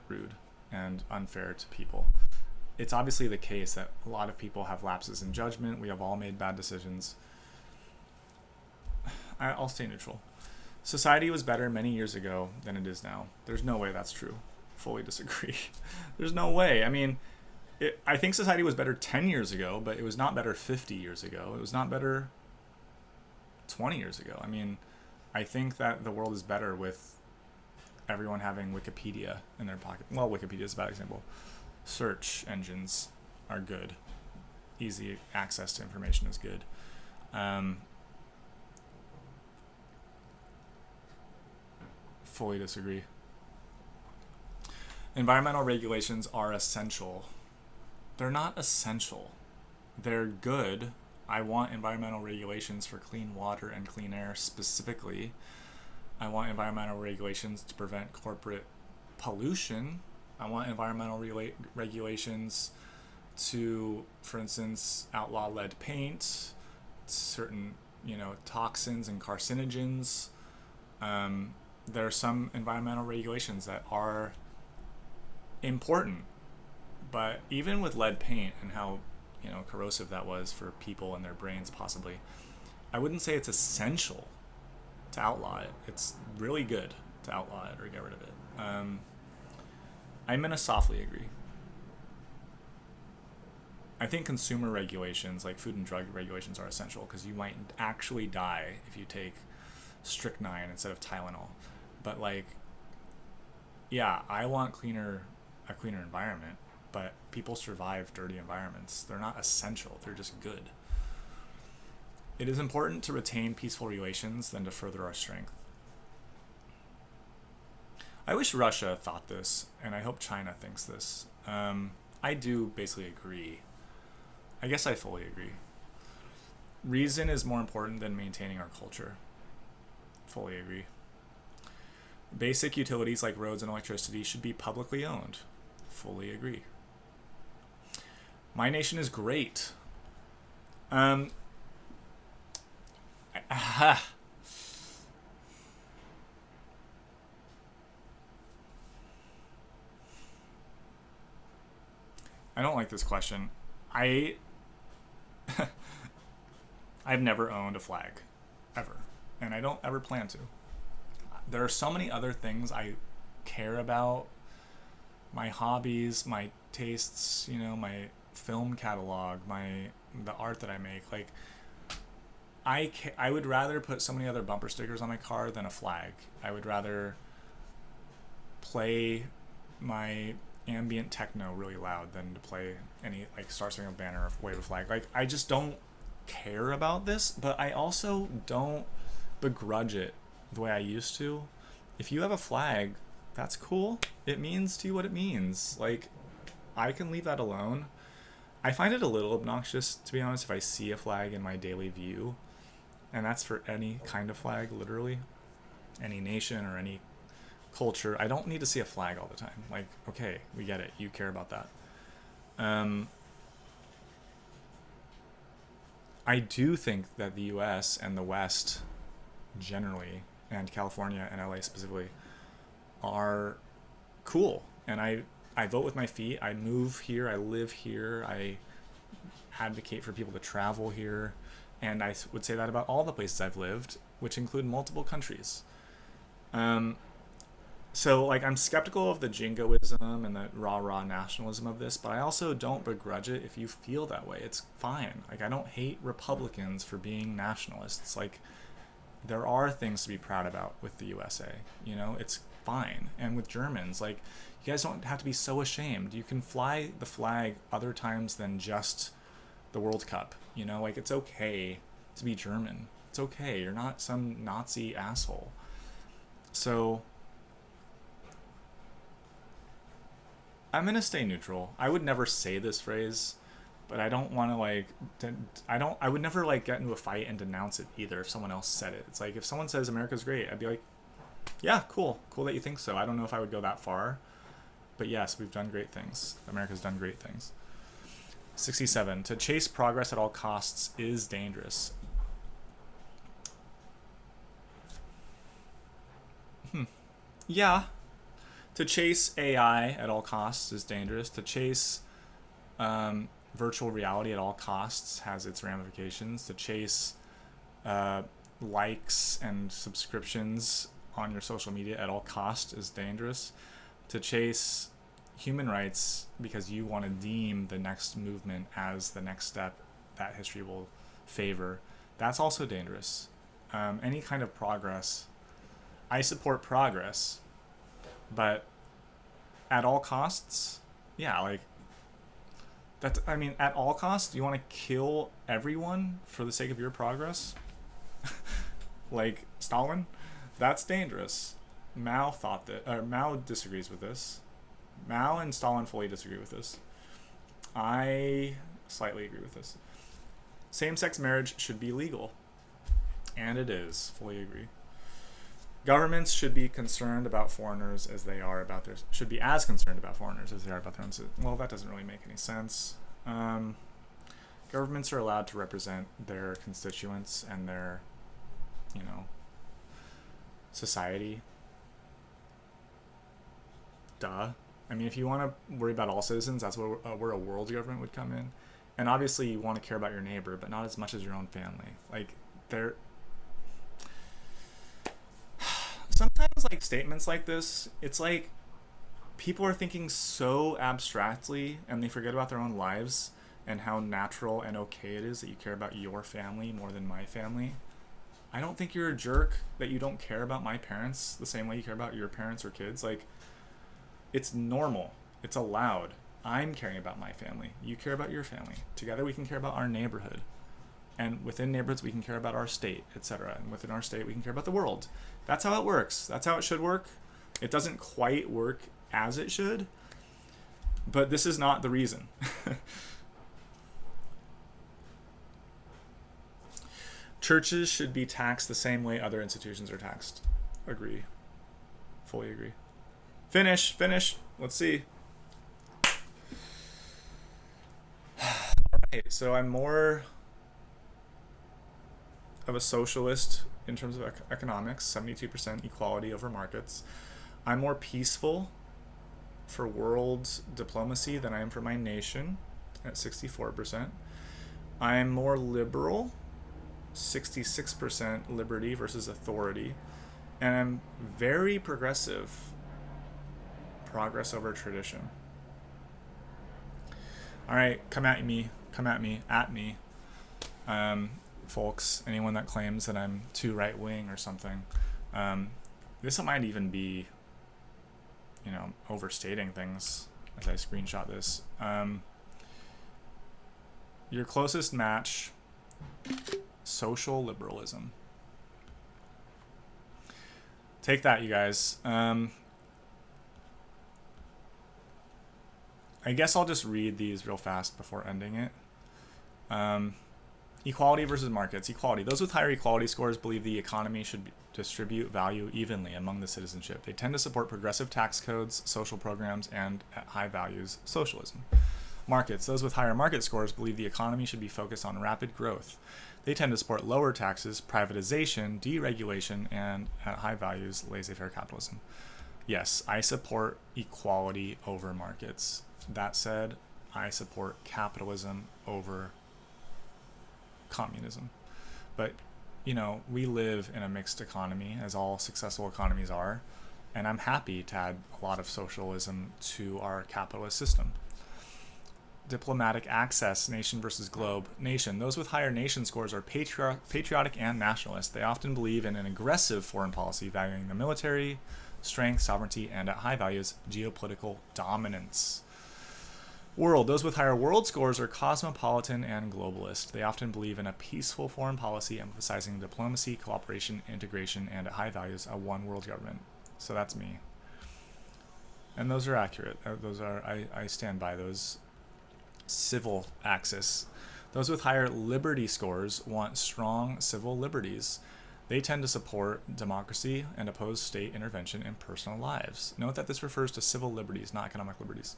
rude and unfair to people. It's obviously the case that a lot of people have lapses in judgment. We have all made bad decisions. I'll stay neutral. Society was better many years ago than it is now. There's no way that's true. Fully disagree. There's no way. I mean, I think society was better 10 years ago, but it was not better 50 years ago. It was not better 20 years ago. I mean, I think that the world is better with everyone having Wikipedia in their pocket. Well, Wikipedia is a bad example. Search engines are good. Easy access to information is good. Fully disagree. Environmental regulations are essential. They're not essential. They're good. I want environmental regulations for clean water and clean air specifically. I want environmental regulations to prevent corporate pollution. I want environmental regulations to, for instance, outlaw lead paint, certain, toxins and carcinogens. There are some environmental regulations that are important, but even with lead paint and how corrosive that was for people and their brains possibly, I wouldn't say it's essential to outlaw it. It's really good to outlaw it or get rid of it. I'm going to softly agree. I think consumer regulations, like food and drug regulations, are essential because you might actually die if you take strychnine instead of Tylenol. But I want a cleaner environment, but people survive dirty environments. They're not essential. They're just good. It is important to retain peaceful relations than to further our strength. I wish Russia thought this, and I hope China thinks this. I do basically agree. I guess I fully agree. Reason is more important than maintaining our culture. Fully agree. Basic utilities like roads and electricity should be publicly owned. Fully agree. My nation is great. I don't like this question. I've never owned a flag, ever, and I don't ever plan to. There are so many other things I care about, my hobbies, my tastes, my film catalog, the art that I make. I would rather put so many other bumper stickers on my car than a flag. I would rather play my ambient techno really loud than to play any Star Spangled Banner or wave a flag. I just don't care about this, but I also don't begrudge it the way I used to. If you have a flag, that's cool. It means to you what it means. I can leave that alone. I find it a little obnoxious, to be honest, if I see a flag in my daily view, and that's for any kind of flag, literally, any nation or any culture. I don't need to see a flag all the time. Okay, we get it. You care about that. I do think that the US and the West generally, and California and LA specifically, are cool. And I vote with my feet. I move here. I live here. I advocate for people to travel here. And I would say that about all the places I've lived, which include multiple countries. So I'm skeptical of the jingoism and the rah-rah nationalism of this, but I also don't begrudge it if you feel that way. It's fine. I don't hate Republicans for being nationalists. There are things to be proud about with the USA. It's fine. And with Germans, you guys don't have to be so ashamed. You can fly the flag other times than just the World Cup. It's okay to be German. It's okay. You're not some Nazi asshole. So I'm gonna stay neutral. I would never say this phrase, but I don't want to like. I would never like get into a fight and denounce it either. If someone else said it, it's like if someone says America's great, I'd be like, yeah, cool that you think so. I don't know if I would go that far, but yes, we've done great things. America's done great things. 67. To chase progress at all costs is dangerous. Yeah. To chase AI at all costs is dangerous. To chase virtual reality at all costs has its ramifications. To chase likes and subscriptions on your social media at all costs is dangerous. To chase human rights because you want to deem the next movement as the next step that history will favor, that's also dangerous. Any kind of progress, I support progress, but at all costs, yeah, like that's, I mean, at all costs, you want to kill everyone for the sake of your progress? Like Stalin? That's dangerous. Mao thought that, Mao disagrees with this. Mao and Stalin fully disagree with this. I slightly agree with this. Same-sex marriage should be legal. And it is. Fully agree. Governments should be concerned about foreigners as they are about their... Should be as concerned about foreigners as they are about their own... Well, that doesn't really make any sense. Governments are allowed to represent their constituents and their, you know, society. Duh. I mean, if you want to worry about all citizens, that's where a world government would come in. And obviously you want to care about your neighbor, but not as much as your own family. Like, they're... Sometimes, like, statements like this, it's like people are thinking so abstractly and they forget about their own lives and how natural and okay it is that you care about your family more than my family. I don't think you're a jerk that you don't care about my parents the same way you care about your parents or kids. Like, it's normal. It's allowed. I'm caring about my family. You care about your family. Together we can care about our neighborhood. And within neighborhoods we can care about our state, etc. And within our state we can care about the world. That's how it works. That's how it should work. It doesn't quite work as it should, but this is not the reason. Churches should be taxed the same way other institutions are taxed. Agree. Fully agree. Finish. Let's see. Alright, so I'm more of a socialist in terms of economics, 72% equality over markets. I'm more peaceful for world diplomacy than I am for my nation at 64%. I'm more liberal, 66% liberty versus authority. And I'm very progressive, progress over tradition. All right, come at me, folks. Anyone that claims that I'm too right-wing or something. This might even be, you know, overstating things as I screenshot this. Your closest match, social liberalism. Take that, you guys. I guess I'll just read these real fast before ending it. Equality versus markets. Equality. Those with higher equality scores believe the economy should distribute value evenly among the citizenship. They tend to support progressive tax codes, social programs, and at high values, socialism. Markets. Those with higher market scores believe the economy should be focused on rapid growth. They tend to support lower taxes, privatization, deregulation, and at high values, laissez-faire capitalism. Yes, I support equality over markets. That said, I support capitalism over communism. But, you know, we live in a mixed economy, as all successful economies are, and I'm happy to add a lot of socialism to our capitalist system. Diplomatic access, nation versus globe. Nation. Those with higher nation scores are patriotic and nationalist. They often believe in an aggressive foreign policy, valuing the military, strength, sovereignty, and at high values, geopolitical dominance. World. Those with higher world scores are cosmopolitan and globalist. They often believe in a peaceful foreign policy, emphasizing diplomacy, cooperation, integration, and at high values, a one world government. So that's me. And those are accurate. Those are, I stand by those. Civil axis. Those with higher liberty scores want strong civil liberties. They tend to support democracy and oppose state intervention in personal lives. Note that this refers to civil liberties, not economic liberties.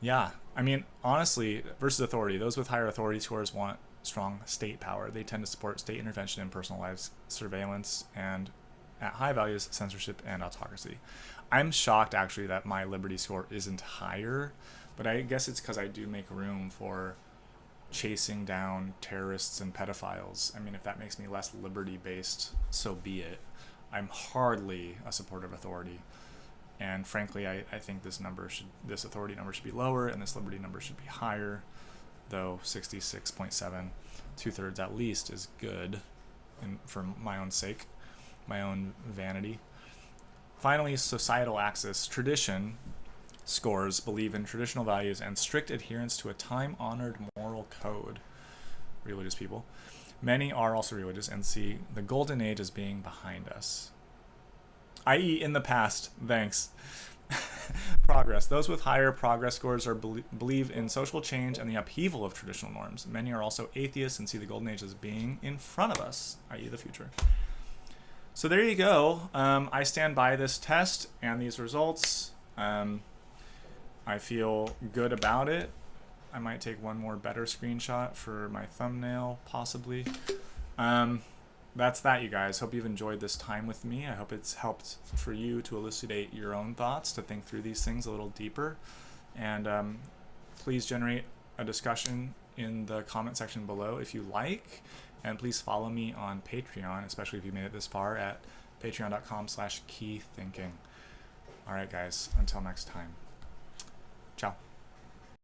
Yeah, I mean, honestly, versus authority, those with higher authority scores want strong state power. They tend to support state intervention in personal lives, surveillance, and at high values, censorship and autocracy. I'm shocked, actually, that my liberty score isn't higher, but I guess it's because I do make room for chasing down terrorists and pedophiles. I mean, if that makes me less liberty-based, so be it. I'm hardly a supporter of authority. And frankly, I think this authority number should be lower and this liberty number should be higher, though 66.7, 2/3 at least, is good for my own sake, my own vanity. Finally, societal axis. Tradition scores believe in traditional values and strict adherence to a time-honored moral code. Religious people. Many are also religious and see the golden age as being behind us, i.e. in the past. Thanks. Progress. Those with higher progress scores believe in social change and the upheaval of traditional norms. Many are also atheists and see the golden age as being in front of us, i.e. the future. So there you go. I stand by this test and these results. I feel good about it. I might take one more better screenshot for my thumbnail, possibly. That's that, you guys. Hope you've enjoyed this time with me. I hope it's helped for you to elucidate your own thoughts, to think through these things a little deeper. And please generate a discussion in the comment section below if you like. And please follow me on Patreon, especially if you made it this far, at patreon.com/keythinking. All right, guys. Until next time.